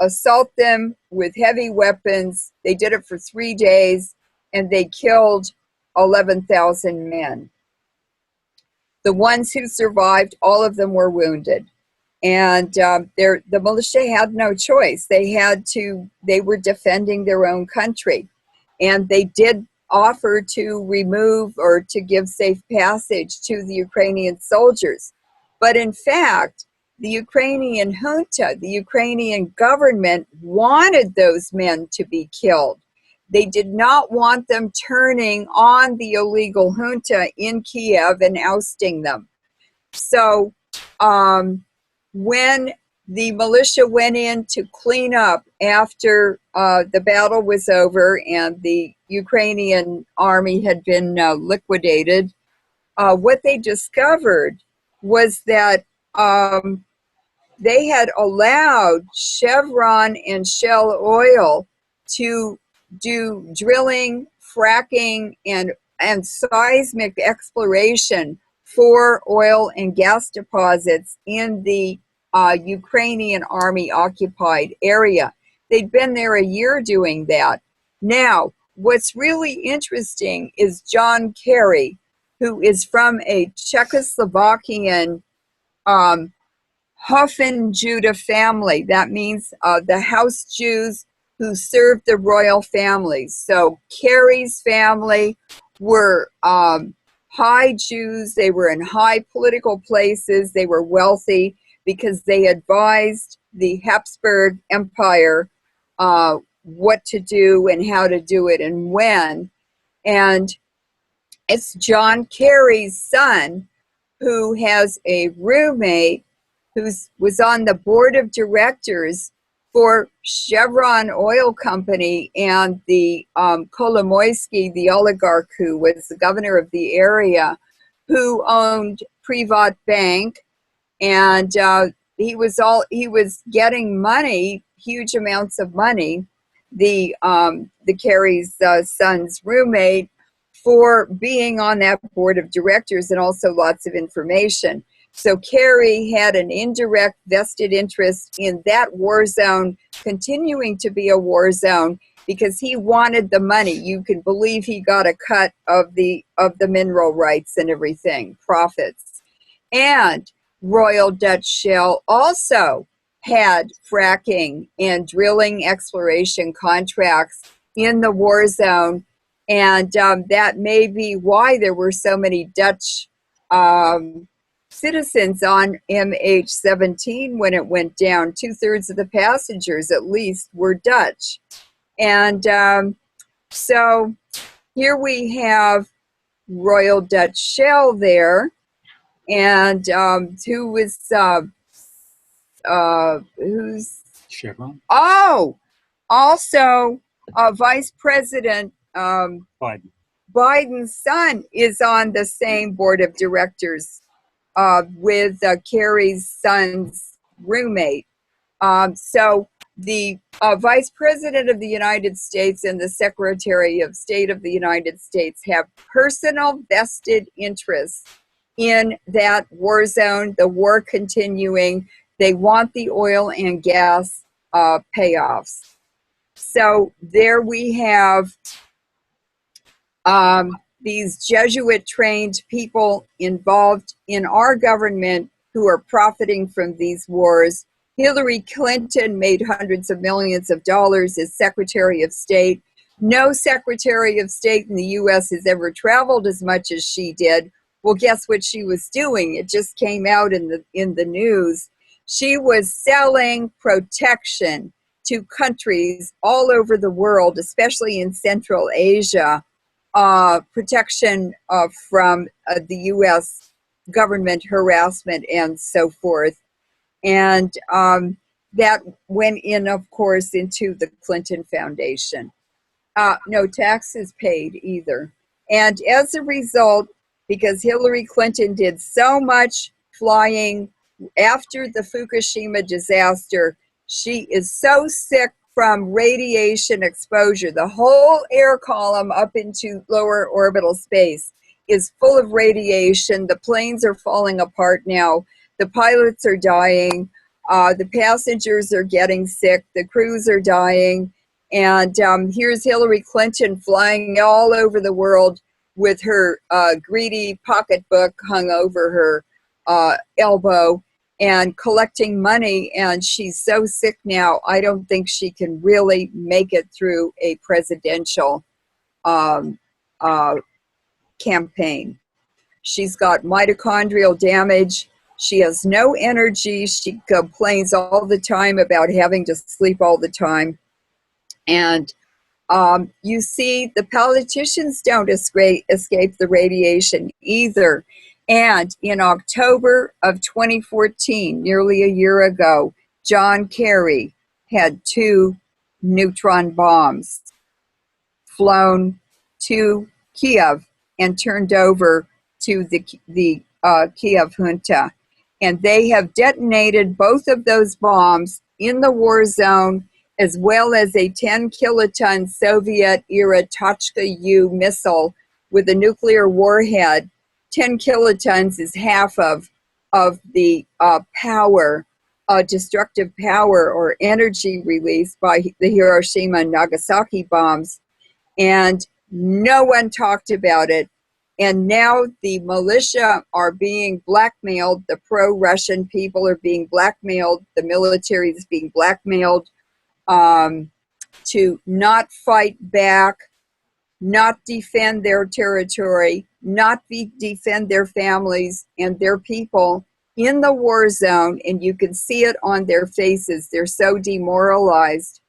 assault them with heavy weapons. They did it for 3 days, and they killed 11,000 men. The ones who survived, all of them were wounded. And the militia had no choice. They were defending their own country. And they did offer to remove or to give safe passage to the Ukrainian soldiers. But in fact, the Ukrainian junta, the Ukrainian government, wanted those men to be killed. They did not want them turning on the illegal junta in Kiev and ousting them. So when the militia went in to clean up after the battle was over and the Ukrainian army had been liquidated, what they discovered was that they had allowed Chevron and Shell Oil to do drilling, fracking, and seismic exploration for oil and gas deposits in the Ukrainian army occupied area. They'd been there a year doing that. Now, what's really interesting is John Kerry, who is from a Czechoslovakian Hoffen Judah family. That means the house Jews who served the royal families. So Kerry's family were high Jews. They were in high political places. They were wealthy because they advised the Habsburg Empire what to do and how to do it and when. And it's John Kerry's son who has a roommate who was on the board of directors for Chevron Oil Company and the Kolomoisky, the oligarch who was the governor of the area, who owned Privat Bank, and he was getting money, huge amounts of money. The Kerry's son's roommate, for being on that board of directors, and also lots of information. So Kerry had an indirect vested interest in that war zone continuing to be a war zone because he wanted the money. You can believe he got a cut of the mineral rights and everything, profits. And Royal Dutch Shell also had fracking and drilling exploration contracts in the war zone. And that may be why there were so many Dutch citizens on MH17 when it went down. 2/3 of the passengers, at least, were Dutch. And so here we have Royal Dutch Shell there, and who's Chevron? Oh, also Vice President Biden. Biden's son is on the same board of directors with Kerry's son's roommate. So the Vice President of the United States and the Secretary of State of the United States have personal vested interests in that war zone, the war continuing. They want the oil and gas payoffs. So there we have these Jesuit-trained people involved in our government who are profiting from these wars. Hillary Clinton made hundreds of millions of dollars as Secretary of State. No Secretary of State in the U.S. has ever traveled as much as she did. Well, guess what she was doing? It just came out in the news. She was selling protection to countries all over the world, especially in Central Asia, protection from the U.S. government harassment and so forth. And that went in, of course, into the Clinton Foundation. No taxes paid either. And as a result, because Hillary Clinton did so much flying after the Fukushima disaster, she is so sick from radiation exposure. The whole air column up into lower orbital space is full of radiation. The planes are falling apart now. The pilots are dying. The passengers are getting sick. The crews are dying. And here's Hillary Clinton flying all over the world with her greedy pocketbook hung over her elbow and collecting money. And she's so sick now, I don't think she can really make it through a presidential campaign. She's got mitochondrial damage. She has no energy. She complains all the time about having to sleep all the time. And you see, the politicians don't escape the radiation either. And in October of 2014, nearly a year ago, John Kerry had 2 neutron bombs flown to Kiev and turned over to the Kiev junta. And they have detonated both of those bombs in the war zone, as well as a 10-kiloton Soviet-era Tochka-U missile with a nuclear warhead. 10 kilotons is half of the power, destructive power or energy released by the Hiroshima and Nagasaki bombs. And no one talked about it. And now the militia are being blackmailed. The pro-Russian people are being blackmailed. The military is being blackmailed to not fight back, not defend their territory, not defend their families and their people in the war zone. And you can see it on their faces. They're so demoralized.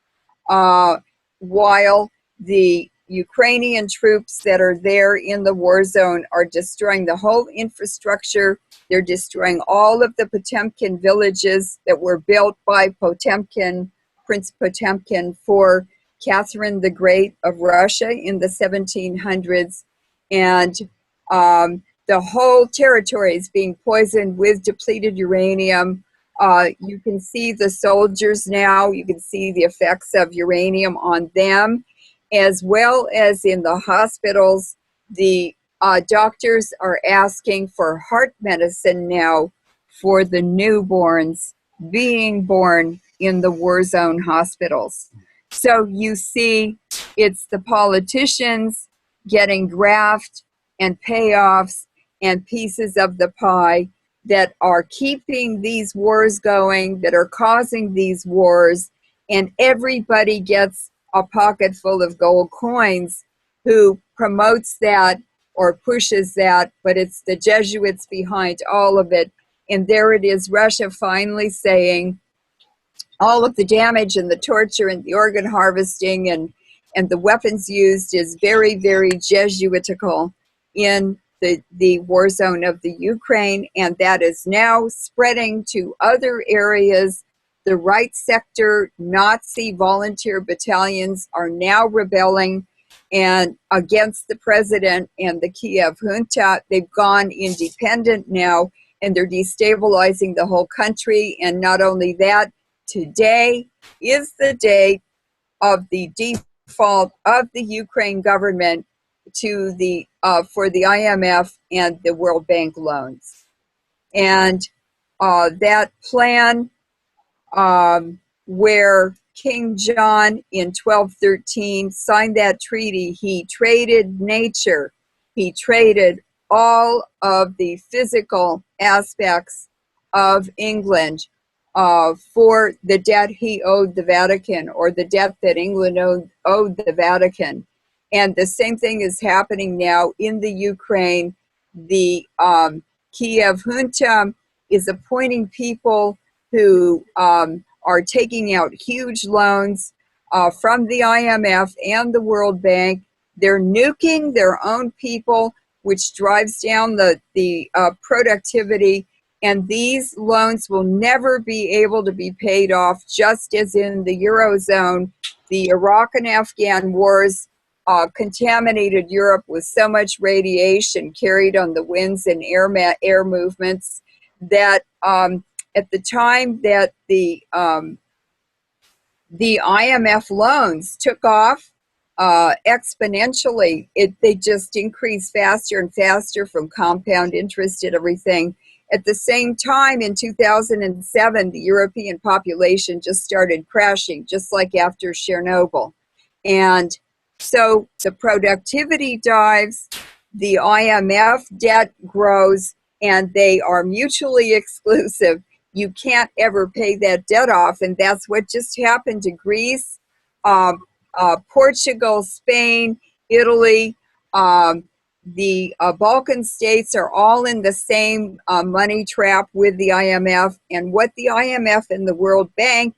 While the Ukrainian troops that are there in the war zone are destroying the whole infrastructure. They're destroying all of the Potemkin villages that were built by Potemkin, Prince Potemkin, for Catherine the Great of Russia in the 1700s. And the whole territory is being poisoned with depleted uranium. You can see the soldiers now. You can see the effects of uranium on them, as well as in the hospitals. The doctors are asking for heart medicine now for the newborns being born in the war zone hospitals. So you see, it's the politicians getting graft and payoffs and pieces of the pie that are keeping these wars going, that are causing these wars, and everybody gets a pocket full of gold coins who promotes that or pushes that, but it's the Jesuits behind all of it. And there it is, Russia finally saying all of the damage and the torture and the organ harvesting and the weapons used is very, very Jesuitical in the war zone of the Ukraine, and that is now spreading to other areas. The right sector Nazi volunteer battalions are now rebelling and against the president and the Kiev junta. They've gone independent now, and they're destabilizing the whole country. And not only that, today is the date of the default of the Ukraine government to the for the IMF and the World Bank loans. And that plan, where King John in 1213 signed that treaty, he traded nature, he traded all of the physical aspects of England for the debt he owed the Vatican, or the debt that England owed the Vatican. And the same thing is happening now in the Ukraine. The Kiev junta is appointing people who are taking out huge loans from the IMF and the World Bank. They're nuking their own people, which drives down the productivity. And these loans will never be able to be paid off, just as in the Eurozone. The Iraq and Afghan wars contaminated Europe with so much radiation carried on the winds and air movements that at the time that the IMF loans took off exponentially, they just increased faster and faster from compound interest and everything. At the same time, in 2007, the European population just started crashing, just like after Chernobyl. And so the productivity dives, the IMF debt grows, and they are mutually exclusive. You can't ever pay that debt off, and that's what just happened to Greece, Portugal, Spain, Italy. The Balkan states are all in the same money trap with the IMF, and what the IMF and the World Bank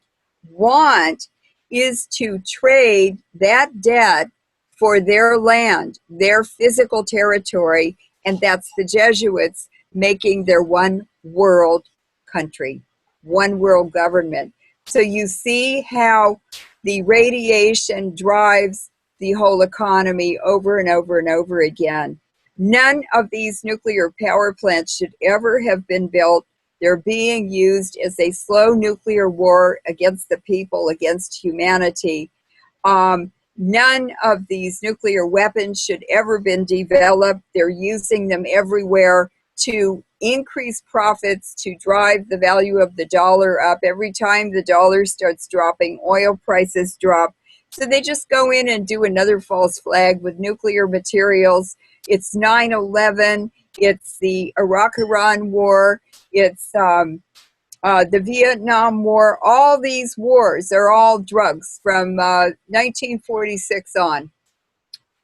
want is to trade that debt for their land, their physical territory, and that's the Jesuits making their one world country, one world government. So you see how the radiation drives the whole economy over and over and over again. None of these nuclear power plants should ever have been built. They're being used as a slow nuclear war against the people, against humanity. None of these nuclear weapons should ever been developed. They're using them everywhere to increase profits, to drive the value of the dollar up. Every time the dollar starts dropping, oil prices drop. So they just go in and do another false flag with nuclear materials. It's 9/11. It's the Iraq-Iran war. It's the Vietnam War. All these wars are all drugs from 1946 on.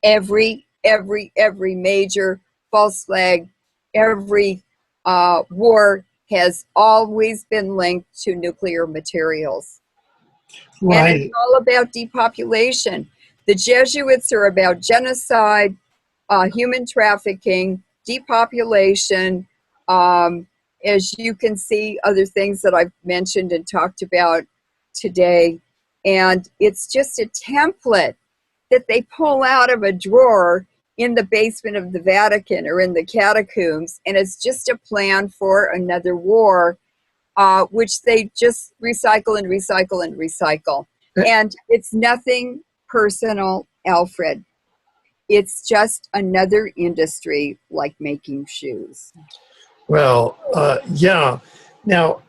Every major false flag, every war has always been linked to nuclear materials. Right. And it's all about depopulation. The Jesuits are about genocide, human trafficking, depopulation, as you can see, other things that I've mentioned and talked about today. And it's just a template that they pull out of a drawer in the basement of the Vatican or in the catacombs, and it's just a plan for another war, which they just recycle and recycle and recycle. And it's nothing personal, Alfred. It's just another industry like making shoes. Well, yeah. Now,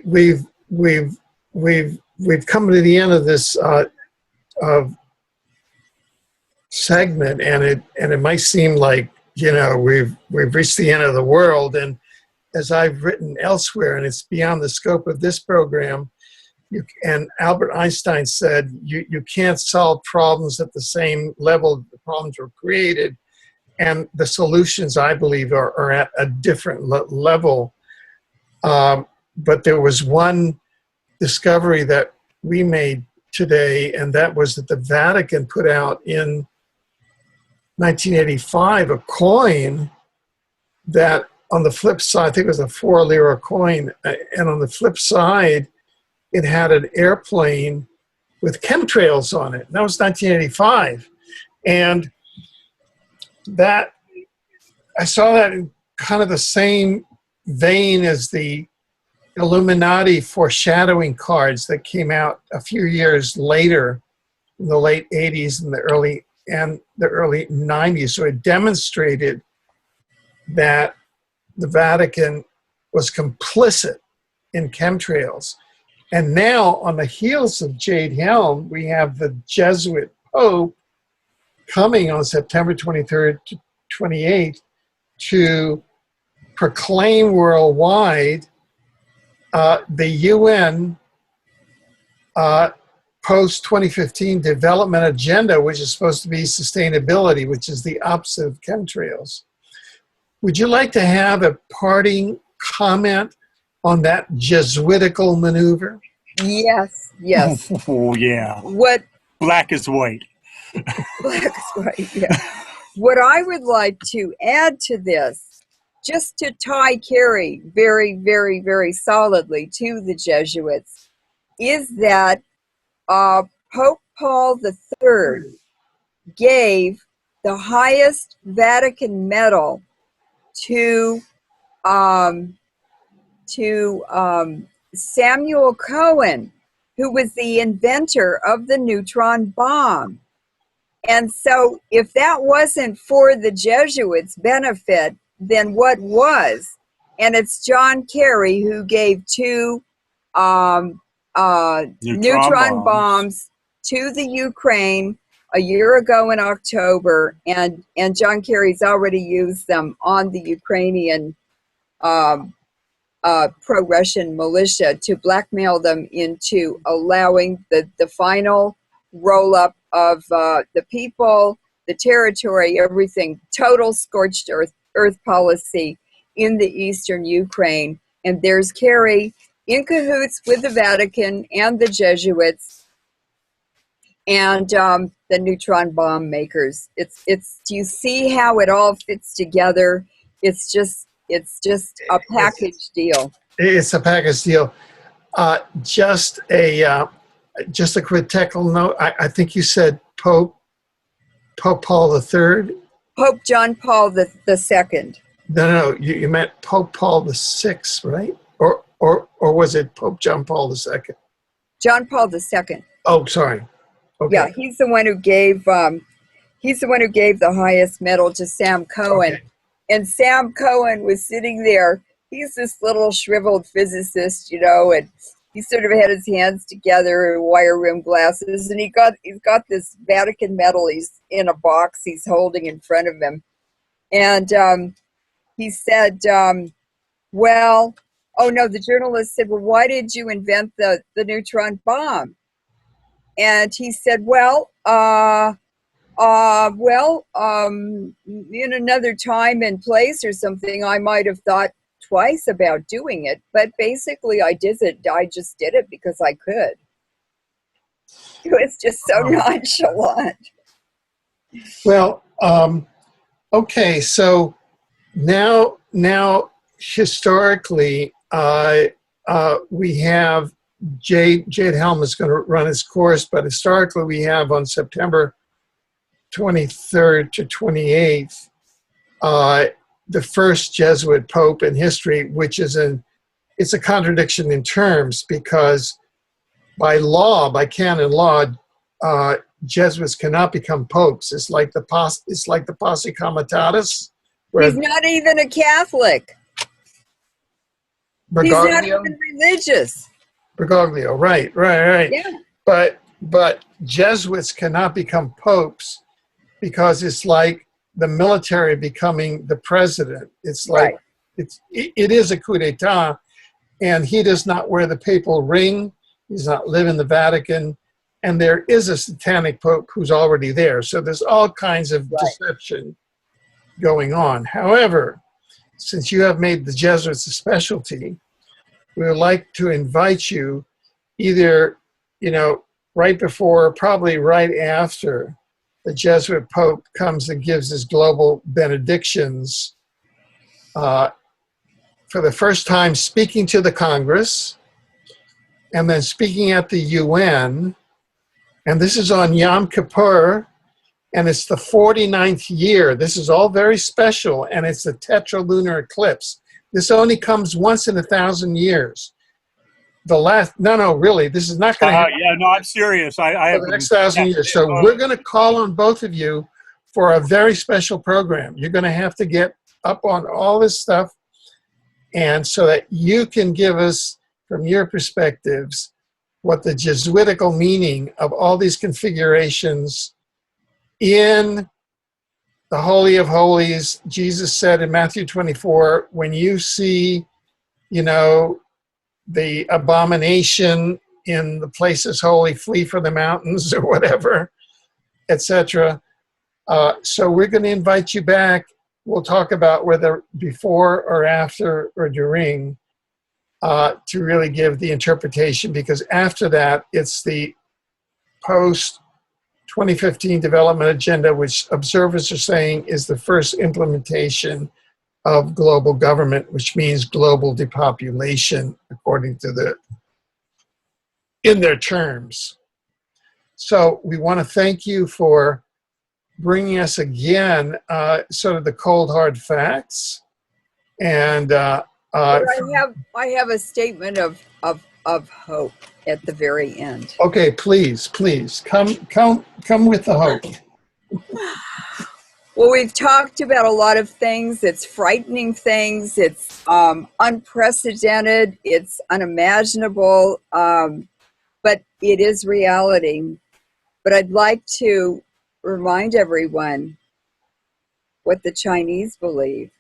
we've come to the end of this segment, and it might seem like, you know, we've reached the end of the world. And as I've written elsewhere, and it's beyond the scope of this program, and Albert Einstein said, you can't solve problems at the same level the problems were created. And the solutions, I believe, are at a different level. But there was one discovery that we made today, and that was that the Vatican put out in 1985 a coin that, on the flip side, I think it was a 4 lira coin, and on the flip side, it had an airplane with chemtrails on it. And that was 1985. And that, I saw that in kind of the same vein as the Illuminati foreshadowing cards that came out a few years later, in the late 80s and the early 90s. So it demonstrated that the Vatican was complicit in chemtrails. And now, on the heels of Jade Helm, we have the Jesuit Pope coming on September 23rd to 28th to proclaim worldwide the UN post-2015 development agenda, which is supposed to be sustainability, which is the opposite of chemtrails. Would you like to have a parting comment on that Jesuitical maneuver? Yes, yes. Oh, yeah. What Black is white. black is white, yeah. What I would like to add to this, just to tie Carrie very, very, very solidly to the Jesuits, is that Pope Paul III gave the highest Vatican medal to Samuel Cohen, who was the inventor of the neutron bomb. And so if that wasn't for the Jesuits' benefit, then what was? And it's John Kerry who gave two neutron bombs to the Ukraine a year ago in October, and John Kerry's already used them on the Ukrainian pro-Russian militia to blackmail them into allowing the final roll-up of the people, the territory, everything, total scorched earth policy in the eastern Ukraine. And there's Kerry in cahoots with the Vatican and the Jesuits and the neutron bomb makers. It's do you see how it all fits together? It's just a package deal. It's a package deal. Just a quick technical note. I think you said Pope Paul III. Pope John Paul the Second. No, you meant Pope Paul VI, right? Or was it Pope John Paul II? John Paul II. Oh, sorry. Okay. Yeah, he's the one who gave the highest medal to Sam Cohen. Okay. And Sam Cohen was sitting there. He's this little shriveled physicist, you know, and he sort of had his hands together and wire rimmed glasses, and he's got this Vatican medal. He's in a box he's holding in front of him, and he said, "Well, oh no." The journalist said, "Well, why did you invent the neutron bomb?" And he said, "Well, in another time and place or something, I might have thought twice about doing it, but basically I just did it because I could." It was just so nonchalant. Well, okay, so now historically, we have Jade Helm is going to run its course, but historically we have on September 23rd to 28th, the first Jesuit Pope in history, which is it's a contradiction in terms, because by law, by canon law, Jesuits cannot become popes. It's like the Posse Comitatus. He's not even a Catholic. Bergoglio? He's not even religious. Bergoglio, right. Yeah. But Jesuits cannot become popes because it's like the military becoming the president. It's like, right. It is a coup d'etat, and he does not wear the papal ring. He does not live in the Vatican, and there is a satanic pope who's already there. So there's all kinds of deception going on. However, since you have made the Jesuits a specialty, we would like to invite you either, right before or probably right after the Jesuit Pope comes and gives his global benedictions, for the first time speaking to the Congress, and then speaking at the UN. And this is on Yom Kippur, and it's the 49th year. This is all very special, and it's a tetralunar eclipse. This only comes once in 1,000 years. the last, no, really, this is not going to happen Yeah, no, I'm serious. I for have the been, next 1,000 years. So we're going to call on both of you for a very special program. You're going to have to get up on all this stuff, and so that you can give us, from your perspectives, what the Jesuitical meaning of all these configurations in the Holy of Holies. Jesus said in Matthew 24, when you see, you know, the abomination in the places holy, flee for the mountains, or whatever, etc. So we're going to invite you back. We'll talk about whether before or after or during, to really give the interpretation, because after that, it's the post-2015 development agenda, which observers are saying is the first implementation of global government, which means global depopulation, according to in their terms. So we want to thank you for bringing us again sort of the cold hard facts. And But I have a statement of hope at the very end. okay, please come with the hope. Well, we've talked about a lot of things. It's frightening things. It's unprecedented. It's unimaginable. But it is reality. But I'd like to remind everyone what the Chinese believe.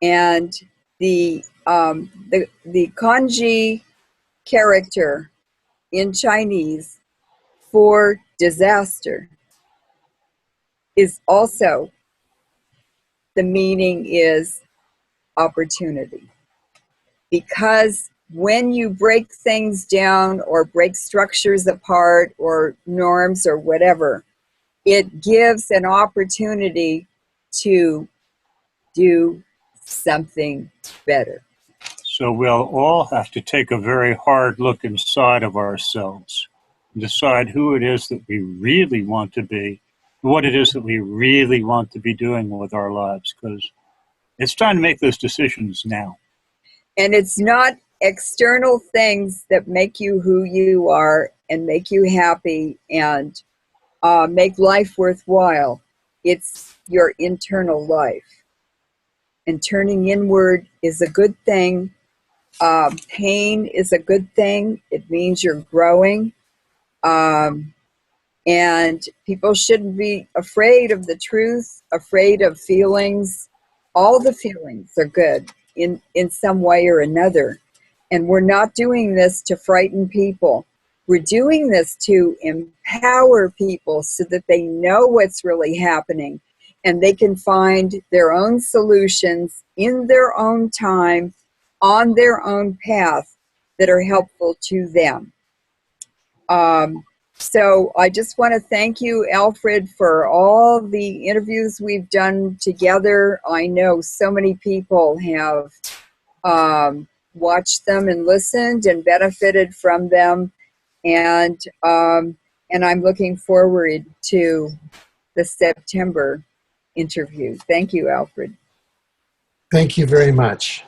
And the kanji character in Chinese for disaster is also, the meaning is opportunity. Because when you break things down or break structures apart or norms or whatever, it gives an opportunity to do something better. So we'll all have to take a very hard look inside of ourselves and decide who it is that we really want to be, what it is that we really want to be doing with our lives, because it's time to make those decisions now. And it's not external things that make you who you are and make you happy and make life worthwhile. It's your internal life. And turning inward is a good thing. Pain is a good thing. It means you're growing. And people shouldn't be afraid of the truth, afraid of feelings. All the feelings are good in some way or another. And we're not doing this to frighten people. We're doing this to empower people so that they know what's really happening and they can find their own solutions in their own time, on their own path that are helpful to them. So I just want to thank you, Alfred, for all the interviews we've done together. I know so many people have watched them and listened and benefited from them. And I'm looking forward to the September interview. Thank you, Alfred. Thank you very much.